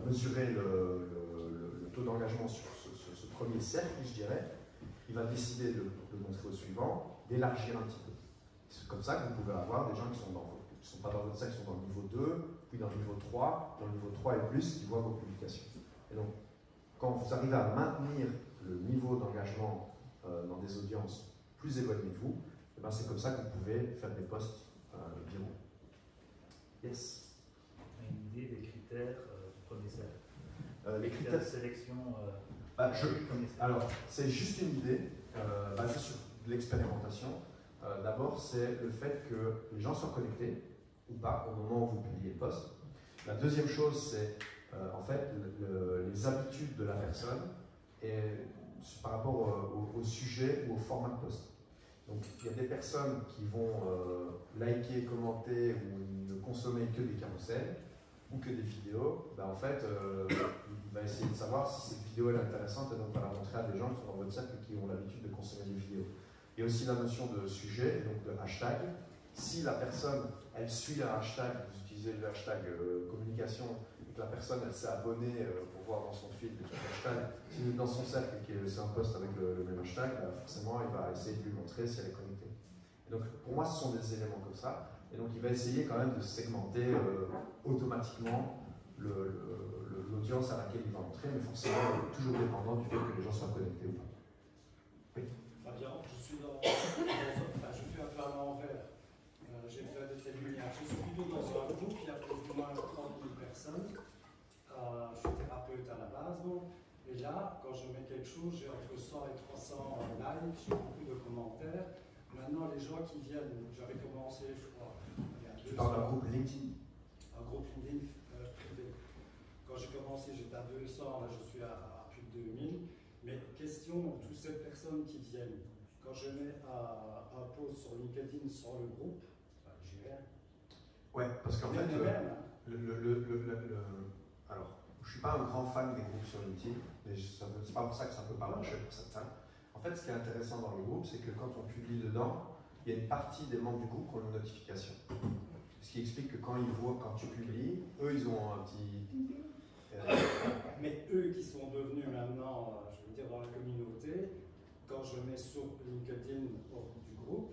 mesuré le taux d'engagement sur ce premier cercle, je dirais, il va décider de montrer au suivant, d'élargir un petit peu. C'est comme ça que vous pouvez avoir des gens qui ne sont pas dans votre cercle, qui sont dans le niveau 2, puis dans le niveau 3, dans le niveau 3 et plus, qui voient vos publications. Et donc, quand vous arrivez à maintenir le niveau d'engagement dans des audiences plus éloignées de vous, et ben c'est comme ça que vous pouvez faire des posts viraux. Yes. Une idée des critères du premier cercle. Les critères de sélection. Alors, c'est juste une idée basée sur de l'expérimentation. D'abord, c'est le fait que les gens soient connectés ou pas au moment où vous publiez le post. La deuxième chose, c'est en fait les habitudes de la personne et par rapport au sujet ou au format de post. Donc, il y a des personnes qui vont liker, commenter ou ne consommer que des carousels ou que des vidéos. Ben, en fait, il va essayer de savoir si cette vidéo est intéressante et donc va la montrer à des gens qui sont dans votre cercle et qui ont l'habitude de consommer des vidéos. Il y a aussi la notion de sujet, donc de hashtag. Si la personne, elle suit un hashtag, vous utilisez le hashtag communication, et que la personne, elle s'est abonnée pour voir dans son feed des hashtags, si vous êtes dans son cercle et que c'est un post avec le même hashtag, forcément, il va essayer de lui montrer si elle est connectée. Et donc, pour moi, ce sont des éléments comme ça. Et donc, il va essayer quand même de segmenter automatiquement l'audience à laquelle il va montrer, mais forcément, toujours dépendant du fait que les gens soient connectés ou pas. Oui. Fabien, je suis je fais un peu à l'envers. J'ai fait des témoignages. Je suis plutôt dans un groupe qui a plus ou moins 30 000 personnes. Je suis thérapeute à la base, donc. Et là, quand je mets quelque chose, j'ai entre 100 et 300 likes, j'ai beaucoup de commentaires. Maintenant, les gens qui viennent, j'avais commencé, je crois, il y a 2 ans. Tu parles d'un groupe LinkedIn? Un groupe LinkedIn privé. Quand j'ai commencé, j'étais à 200, là je suis à plus de 2000. Mais question, toutes ces personnes qui viennent, quand je mets un post sur LinkedIn sans le groupe, j'ai rien. Ouais, parce qu'en fait, alors, je ne suis pas un grand fan des groupes sur LinkedIn, mais c'est pas pour ça que ça ne peut pas marcher pour certains. En fait, ce qui est intéressant dans le groupe, c'est que quand on publie dedans, il y a une partie des membres du groupe qui ont une notification. Ce qui explique que quand ils voient, quand tu publies, eux, ils ont un petit... Mais dire dans la communauté, quand je mets sur LinkedIn du groupe,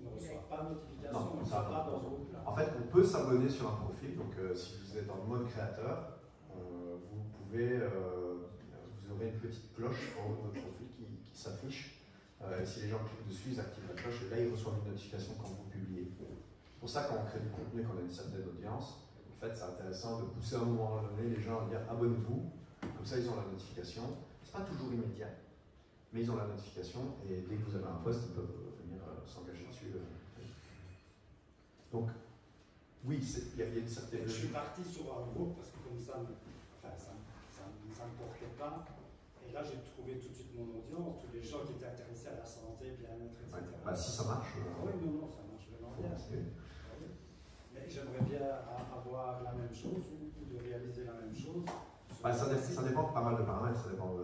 ne reçoit pas de notification, Non, ne ça reçoit pas dans ce groupe-là. En fait, on peut s'abonner sur un profil. Donc, si vous êtes en mode créateur, vous pouvez, vous aurez une petite cloche en haut de votre profil qui s'affiche. Et si les gens cliquent dessus, ils activent la cloche et là, ils reçoivent une notification quand vous publiez. C'est pour ça, quand on crée du contenu, qu'on a une certaine audience, en fait, c'est intéressant de pousser à un moment donné les gens à dire abonnez-vous. Comme ça, ils ont la notification. C'est pas toujours immédiat, mais ils ont la notification et dès que vous avez un post, ils peuvent venir s'engager dessus. Donc, oui, il y a une certaine. Je suis parti sur un groupe parce que comme ça ne portait pas. Et là, j'ai trouvé tout de suite mon audience, tous les gens qui étaient intéressés à la santé, bien-être, etc. Ouais. Bah, si ça marche. Oui, non, ça marche vraiment bien. Mais j'aimerais bien avoir la même chose ou de réaliser la même chose. Bah, ça dépend de pas mal de paramètres. Ça dépend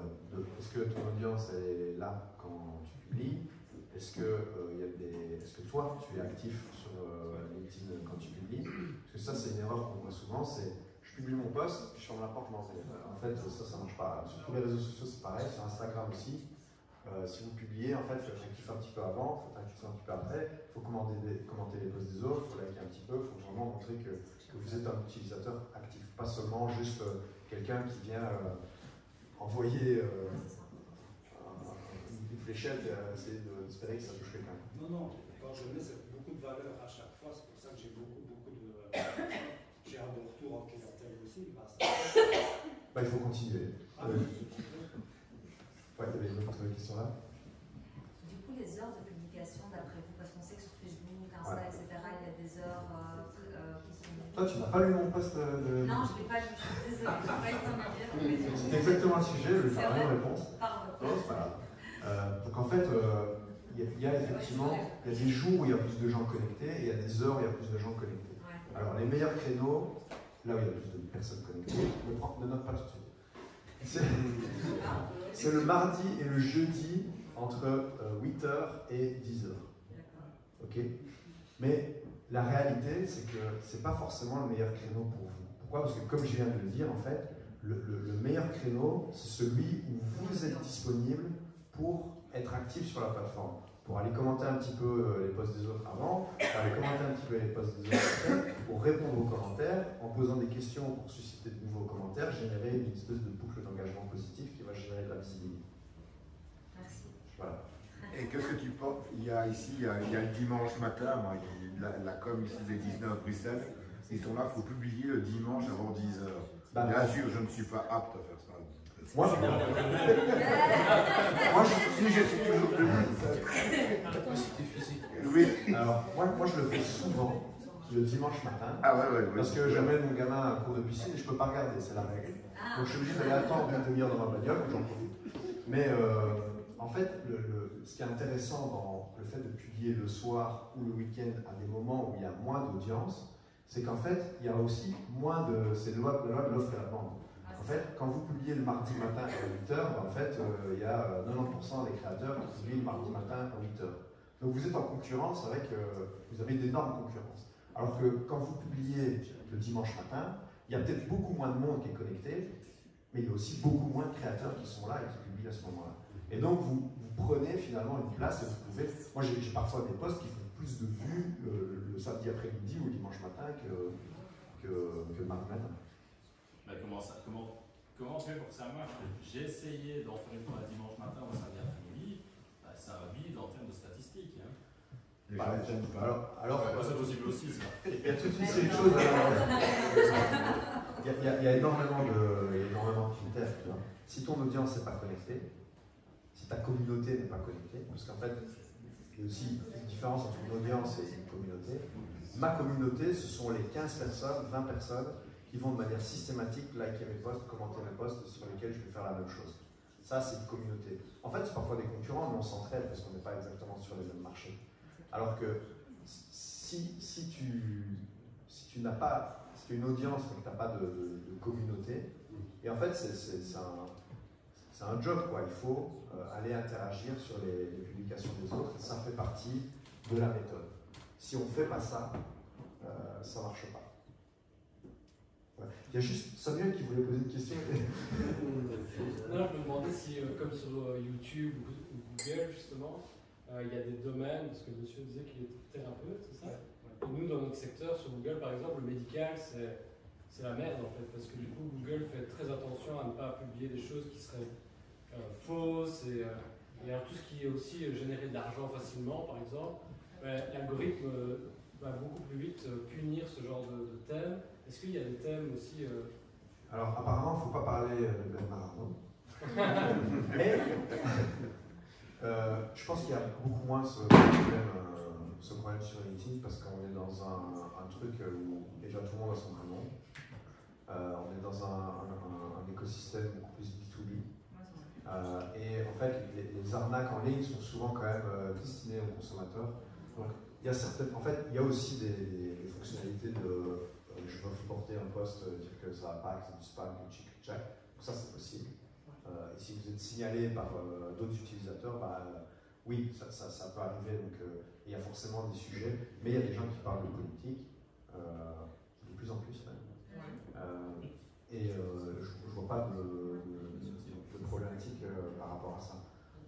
est-ce que ton audience est là quand tu publies? Est-ce que, est-ce que toi, tu es actif sur LinkedIn quand tu publies? Parce que ça, c'est une erreur qu'on voit souvent, c'est je publie mon post, je ferme la porte, je m'en vais. En fait, ça marche pas. Sur tous les réseaux sociaux, c'est pareil, sur Instagram aussi. Si vous publiez, en fait, il faut activer un petit peu avant, il faut activer un petit peu après, il faut commenter les posts des autres, il faut liker un petit peu, il faut vraiment montrer que vous êtes un utilisateur actif, pas seulement juste quelqu'un qui vient envoyer une fléchette et essayer d'espérer que ça touche quelqu'un. Non, quand je mets beaucoup de valeur à chaque fois, c'est pour ça que j'ai beaucoup de... j'ai un bon retour en clientèle aussi grâce à ça. Bah, il faut continuer. Ah, Ouais, tu avais une autre question là? Du coup, les heures de publication d'après vous, parce qu'on sait que sur Facebook, Insta, etc., il y a des heures qui sont... Toi, tu n'as pas lu mon post de... Non, je ne l'ai pas lu, je suis désolée, je n'ai pas eu le temps de lire. C'est exactement le sujet, je vais faire la même réponse. Pardon. Non, c'est pas grave. Donc en fait, il y a effectivement il y a des jours où il y a plus de gens connectés et il y a des heures où il y a plus de gens connectés. Ouais. Alors les meilleurs créneaux, là où il y a plus de personnes connectées, ne note pas tout de suite. C'est le mardi et le jeudi entre 8h et 10h. Ok? Mais la réalité, c'est que ce n'est pas forcément le meilleur créneau pour vous. Pourquoi? Parce que comme je viens de le dire, en fait, le meilleur créneau, c'est celui où vous êtes disponible pour être actif sur la plateforme. Pour aller commenter un petit peu les posts des autres avant, pour aller commenter un petit peu les posts des autres après, pour répondre aux commentaires, en posant des questions pour susciter de nouveaux commentaires, générer une espèce de boucle d'engagement positif qui va générer de la visibilité. Merci. Voilà. Et qu'est-ce que tu penses? Il y a ici, il y a le dimanche matin, moi, la com ici des 19 Bruxelles, ils sont là, il faut publier le dimanche avant 10h. Bah, bien sûr, je ne suis pas apte à faire ça. Moi, si je suis toujours Oui. Alors, moi, je le fais souvent, le dimanche matin, Ah ouais. parce que j'amène mon gamin à un cours de piscine et je ne peux pas regarder, c'est la règle. Donc, je suis obligé d'aller attendre une demi-heure dans ma bagnole, donc j'en profite. Mais en fait, ce qui est intéressant dans le fait de publier le soir ou le week-end à des moments où il y a moins d'audience, c'est qu'en fait, il y a aussi moins de... C'est la loi de l'offre et la demande. En fait, quand vous publiez le mardi matin à 8h, en fait, il y a 90% des créateurs qui publient le mardi matin à 8h. Donc vous êtes en concurrence avec... vous avez d'énormes concurrences. Alors que quand vous publiez le dimanche matin, il y a peut-être beaucoup moins de monde qui est connecté, mais il y a aussi beaucoup moins de créateurs qui sont là et qui publient à ce moment-là. Et donc vous prenez finalement une place et vous pouvez... Moi j'ai parfois des posts qui font plus de vues le samedi après-midi ou le dimanche matin que le mardi matin. Bah, comment on fait pour que ça marche? J'ai essayé d'en faire une fois le dimanche matin ou samedi après-midi, bah, ça vide en termes de statistiques. Hein. Alors c'est possible aussi ça. Il y a toute une série de choses. Il y a énormément de critères. Tu vois. Si ton audience n'est pas connectée, si ta communauté n'est pas connectée, parce qu'en fait, il y a aussi une différence entre une audience et une communauté. Ma communauté, ce sont les 15 personnes, 20 personnes qui vont de manière systématique liker mes posts, commenter mes posts sur lesquels je vais faire la même chose. Ça, c'est une communauté. En fait, c'est parfois des concurrents, mais on s'entraide parce qu'on n'est pas exactement sur les mêmes marchés. Alors que si tu n'as pas, si tu as une audience mais que tu n'as pas de communauté, et en fait, c'est un job, quoi. Il faut aller interagir sur les publications des autres, et ça fait partie de la méthode. Si on ne fait pas ça, ça ne marche pas. Ouais. Il y a juste Samuel qui voulait poser une question. Non, je me demandais si, comme sur YouTube ou Google, justement, il y a des domaines, parce que le monsieur disait qu'il était thérapeute, c'est ça? Et nous, dans notre secteur, sur Google, par exemple, le médical, c'est la merde, en fait, parce que du coup, Google fait très attention à ne pas publier des choses qui seraient fausses, et alors tout ce qui est aussi générer de l'argent facilement, par exemple, l'algorithme va beaucoup plus vite punir ce genre de thèmes. Est-ce qu'il y a des thèmes aussi Alors, apparemment, il ne faut pas parler de Bernard Arnault. Mais je pense qu'il y a beaucoup moins ce problème sur LinkedIn parce qu'on est dans un truc où déjà tout le monde a son prénom. On est dans un écosystème beaucoup plus B2B. Et en fait, les arnaques en ligne sont souvent quand même destinées aux consommateurs. Donc, il y a certaines, en fait, il y a aussi des fonctionnalités de je veux reporter un post, dire que ça va pas, que c'est du spam, que tchic-tchac. Ça, c'est possible. Et si vous êtes signalé par d'autres utilisateurs, oui, ça peut arriver. Donc, il y a forcément des sujets, mais il y a des gens qui parlent de politique, de plus en plus même. Et je ne vois pas de problématique par rapport à ça.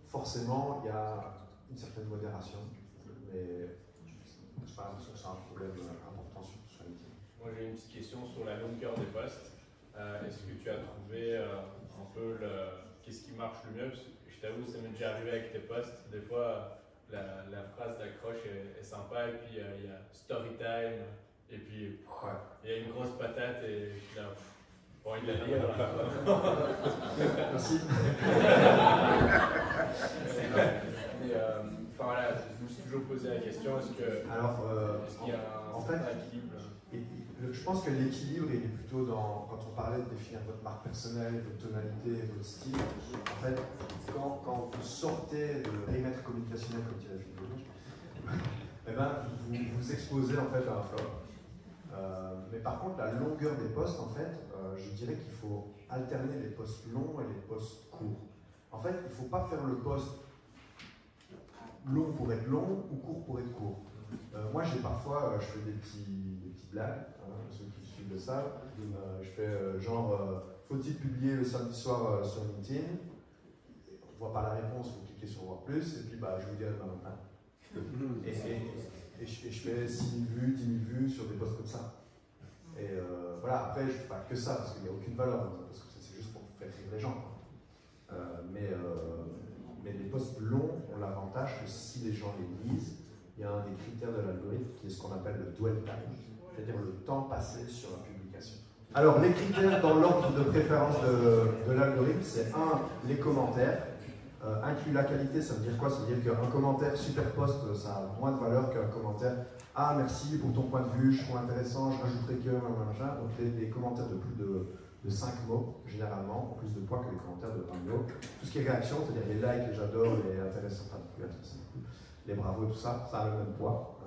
Forcément, il y a une certaine modération, mais je n'ai pas l'impression que c'est un problème important sur LinkedIn. Moi, j'ai une petite question sur la longueur des posts. Est-ce que tu as trouvé un peu qu'est-ce qui marche le mieux? Parce que je t'avoue, ça m'est déjà arrivé avec tes posts. Des fois, la phrase d'accroche est sympa, et puis il y a story time, et puis il y a une grosse patate, et puis là, pas envie de la lire. Merci. Enfin voilà, je me suis toujours posé la question, est-ce qu'il y a un certain équilibre? Je pense que l'équilibre, il est plutôt dans, quand on parlait de définir votre marque personnelle, votre tonalité, votre style. En fait, quand vous sortez de périmètre communicationnel, comme dit la vidéo, eh ben, vous exposez en fait à un flop. Mais par contre, la longueur des posts, en fait, je dirais qu'il faut alterner les posts longs et les posts courts. En fait, il ne faut pas faire le post long pour être long ou court pour être court. Moi, j'ai parfois, je fais des petites blagues, ceux qui suivent le savent. Je fais genre, faut-il publier le samedi soir sur LinkedIn? On ne voit pas la réponse, il faut cliquer sur voir plus, et puis je vous dirai demain matin. Et je fais 6 000 vues, 10 000 vues sur des posts comme ça. Et voilà, après, je ne fais pas que ça, parce qu'il n'y a aucune valeur, parce que c'est juste pour faire rire les gens. Mais les posts longs ont l'avantage que si les gens les lisent, il y a un des critères de l'algorithme qui est ce qu'on appelle le dwell time, c'est-à-dire le temps passé sur la publication. Alors, les critères dans l'ordre de préférence de l'algorithme, c'est 1, les commentaires. Inclut la qualité, ça veut dire quoi? Ça veut dire qu'un commentaire super post, ça a moins de valeur qu'un commentaire « Ah, merci pour ton point de vue, je trouve intéressant, je rajouterai que... » Donc les commentaires de plus de 5 mots, généralement, ont plus de poids que les commentaires de 1 mot. Tout ce qui est réaction, c'est-à-dire les likes, les j'adore, les intéressants, enfin, les bravos, tout ça, ça a le même poids.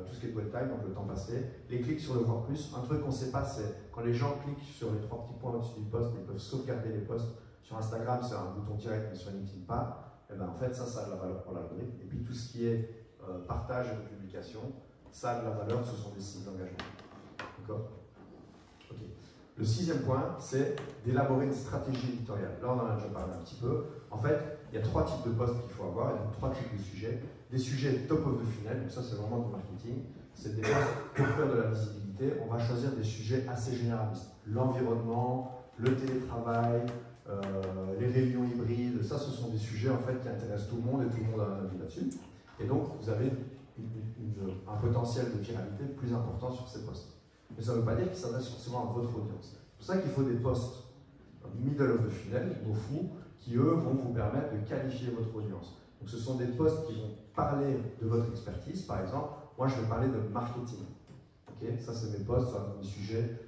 Tout ce qui est dwell time, donc le temps passé. Les clics sur le voir plus. Un truc qu'on ne sait pas, c'est quand les gens cliquent sur les 3 petits points au-dessus du post, ils peuvent sauvegarder les posts. Sur Instagram, c'est un bouton direct, mais sur LinkedIn pas. Et ben, en fait, ça a de la valeur pour l'algorithme. Et puis tout ce qui est partage et publication, ça a de la valeur, ce sont des signes d'engagement. D'accord? Ok. Le 6e point, c'est d'élaborer une stratégie éditoriale. Là, on en a déjà parlé un petit peu. En fait, il y a 3 types de posts qu'il faut avoir, il y a 3 types de sujets. Des sujets top of the funnel, donc ça c'est vraiment du marketing. C'est des posts pour faire de la visibilité. On va choisir des sujets assez généralistes. L'environnement, le télétravail, les réunions hybrides, ça ce sont des sujets en fait qui intéressent tout le monde et tout le monde a un avis là-dessus. Et donc vous avez un potentiel de viralité plus important sur ces posts. Mais ça ne veut pas dire qu'ils s'adressent forcément à votre audience. C'est pour ça qu'il faut des posts middle of the funnel, au fond, qui eux vont vous permettre de qualifier votre audience. Donc ce sont des posts qui vont parler de votre expertise, par exemple. Moi je vais parler de marketing. Okay, ça c'est mes posts, ça mes sujets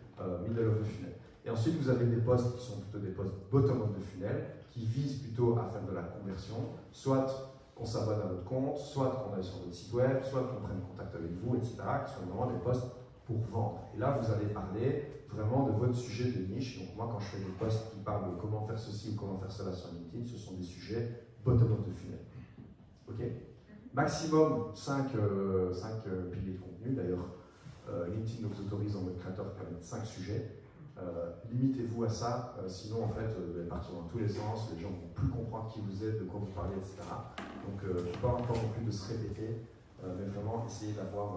middle of the funnel. Et ensuite, vous avez des posts qui sont plutôt des posts bottom of the funnel, qui visent plutôt à faire de la conversion, soit qu'on s'abonne à votre compte, soit qu'on aille sur votre site web, soit qu'on prenne contact avec vous, etc., qui sont vraiment des posts pour vendre. Et là, vous allez parler vraiment de votre sujet de niche. Donc moi, quand je fais des posts qui parlent de comment faire ceci ou comment faire cela sur LinkedIn, ce sont des sujets bottom of the funnel. Ok? Maximum 5 piliers de contenu. D'ailleurs, LinkedIn nous autorise en mode créateur à mettre 5 sujets. limitez-vous à ça, sinon en fait vous allez partir dans tous les sens, les gens ne vont plus comprendre qui vous êtes, de quoi vous parlez, etc. Donc pas encore non plus de se répéter, mais vraiment essayer d'avoir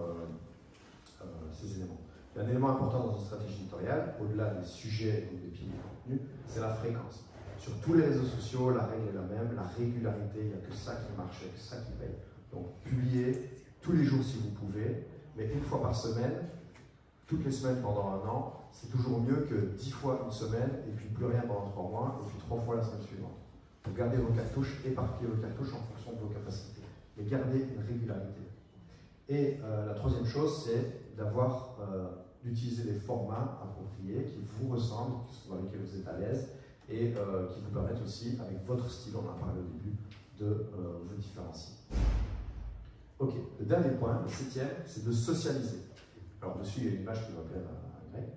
ces éléments. Il y a un élément important dans une stratégie éditoriale, au-delà des sujets ou des piliers de contenu, c'est la fréquence. Sur tous les réseaux sociaux, la règle est la même, la régularité, il n'y a que ça qui marche, il n'y a que ça qui paye. Donc publiez tous les jours si vous pouvez, mais une fois par semaine, toutes les semaines pendant un an, c'est toujours mieux que 10 fois une semaine, et puis plus rien pendant 3 mois, et puis 3 fois la semaine suivante. Donc gardez vos cartouches, éparpillez vos cartouches en fonction de vos capacités, mais gardez une régularité. Et la troisième chose, c'est d'utiliser des formats appropriés qui vous ressemblent, dans lesquels vous êtes à l'aise, et qui vous permettent aussi, avec votre style, on en a parlé au début, de vous différencier. Ok, le dernier point, le 7e, c'est de socialiser. Alors dessus, il y a une image qui va plaire à Greg.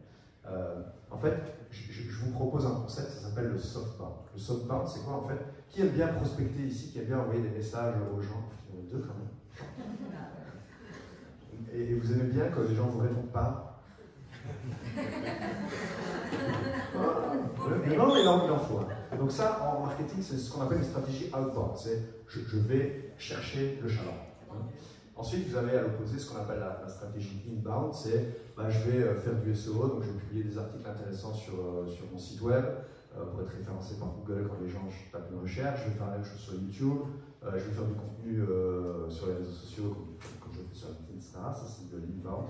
En fait, je vous propose un concept, ça s'appelle le softbound. Le softbound, c'est quoi en fait? Qui aime bien prospecter ici, qui aime bien envoyer des messages aux gens? Il y en a deux quand même. Et vous aimez bien quand les gens ne vous répondent pas? Mais non, mais il en faut. Donc ça, en marketing, c'est ce qu'on appelle une stratégie outbound. C'est je vais chercher le chaland. Ensuite, vous avez à l'opposé ce qu'on appelle la stratégie inbound, c'est je vais faire du SEO, donc je vais publier des articles intéressants sur mon site web pour être référencé par Google quand les gens tapent une recherche, je vais faire la même chose sur YouTube, je vais faire du contenu sur les réseaux sociaux comme je fais sur LinkedIn, etc. Ça, c'est de l'inbound.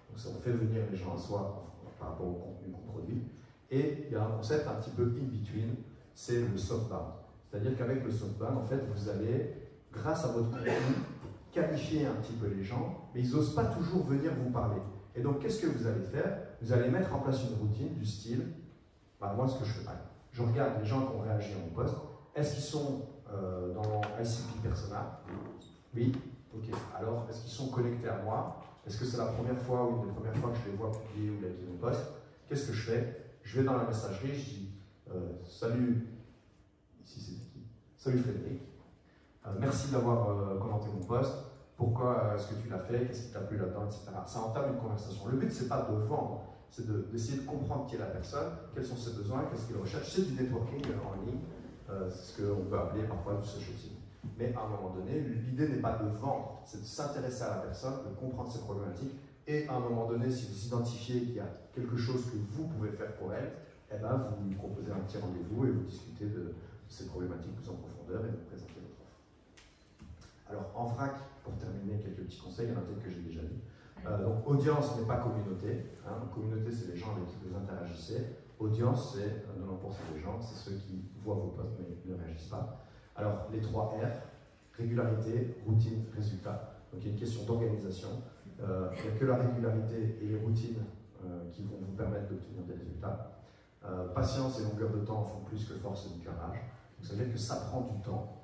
Donc ça, on fait venir les gens à soi par rapport au contenu qu'on produit. Et il y a un concept un petit peu in-between, c'est le softbound. C'est-à-dire qu'avec le softbound, en fait, vous allez, grâce à votre contenu, qualifier un petit peu les gens, mais ils n'osent pas toujours venir vous parler. Et donc, qu'est-ce que vous allez faire? Vous allez mettre en place une routine du style, moi, ce que je fais, je regarde les gens qui ont réagi à mon post, est-ce qu'ils sont dans ICP Persona? Oui, ok. Alors, est-ce qu'ils sont connectés à moi? Est-ce que c'est la première fois ou une des premières fois que je les vois publier ou liker mon post? Qu'est-ce que je fais? Je vais dans la messagerie, je dis salut, ici c'est qui? Salut Frédéric. Merci d'avoir commenté mon post. Pourquoi est-ce que tu l'as fait? Qu'est-ce qui t'a plu là-dedans, etc. Ça entame une conversation. Le but, c'est pas de vendre, c'est d'essayer de comprendre qui est la personne, quels sont ses besoins, qu'est-ce qu'il recherche. C'est du networking en ligne, c'est ce qu'on peut appeler parfois du social selling. Mais à un moment donné, l'idée n'est pas de vendre, c'est de s'intéresser à la personne, de comprendre ses problématiques. Et à un moment donné, si vous identifiez qu'il y a quelque chose que vous pouvez faire pour elle, eh ben, vous lui proposez un petit rendez-vous et vous discutez de ces problématiques plus en profondeur et vous présentez votre offre. Alors, en vrac, pour terminer, quelques petits conseils, il y en a peut-être que j'ai déjà dit. Donc, audience n'est pas communauté. Communauté, c'est les gens avec qui vous interagissez. Audience, c'est 90% des gens, c'est ceux qui voient vos posts mais ne réagissent pas. Alors, les 3 R, régularité, routine, résultat. Donc, il y a une question d'organisation. Il n'y a que la régularité et les routines qui vont vous permettre d'obtenir des résultats. Patience et longueur de temps font plus que force et du courage. Donc, ça veut dire que ça prend du temps.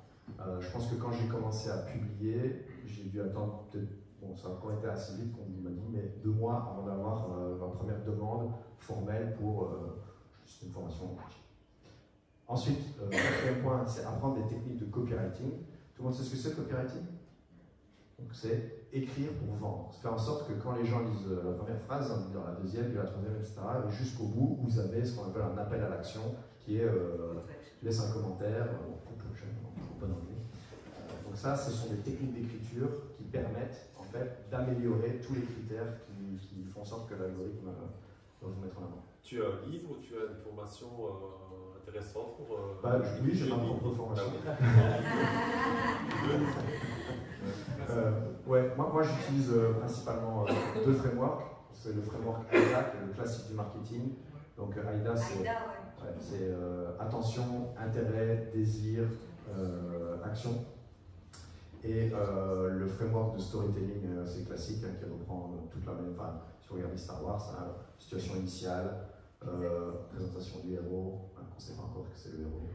Je pense que quand j'ai commencé à publier, j'ai dû attendre peut-être, bon, ça a encore été assez vite qu'on m'a dit, mais 2 mois avant d'avoir ma première demande formelle pour juste une formation en marché. Ensuite, le 4e point, c'est apprendre des techniques de copywriting. Tout le monde sait ce que c'est le copywriting? Donc c'est écrire pour vendre. Faire en sorte que quand les gens lisent la première phrase, dans la deuxième, puis la troisième, etc., et jusqu'au bout, vous avez ce qu'on appelle un appel à l'action, qui est laisse un commentaire, bon anglais. Donc ça, ce sont des techniques d'écriture qui permettent en fait d'améliorer tous les critères qui font en sorte que l'algorithme va vous mettre en avant. Tu as un livre ou tu as une formation intéressante pour... oui, j'ai ma propre formation. Moi j'utilise principalement 2 frameworks. C'est le framework AIDA, qui est le classique du marketing. Donc AIDA, c'est attention, intérêt, désir, action. Et le framework de storytelling, c'est classique, qui reprend toute la même... Enfin, si vous regardez Star Wars, ça, situation initiale, présentation du héros, on ne sait pas encore que c'est le héros,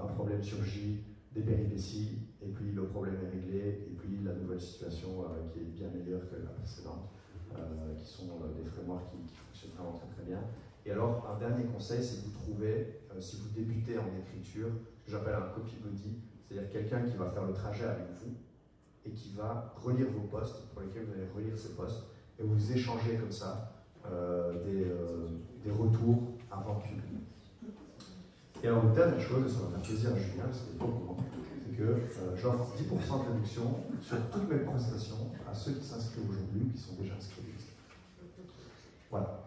un problème surgit, des péripéties, et puis le problème est réglé, et puis la nouvelle situation qui est bien meilleure que la précédente, qui sont des frameworks qui fonctionnent vraiment très très bien. Et alors, un dernier conseil, c'est que vous trouvez, si vous débutez en écriture, ce que j'appelle un copy buddy, c'est-à-dire quelqu'un qui va faire le trajet avec vous et qui va relire vos posts, pour lesquels vous allez relire ces posts, et vous échangez comme ça des retours avant public. Et alors, une dernière chose, et ça va faire plaisir à Julien, parce qu'il est pas au courant, c'est que j'offre 10% de réduction sur toutes mes prestations à ceux qui s'inscrivent aujourd'hui ou qui sont déjà inscrits. Voilà.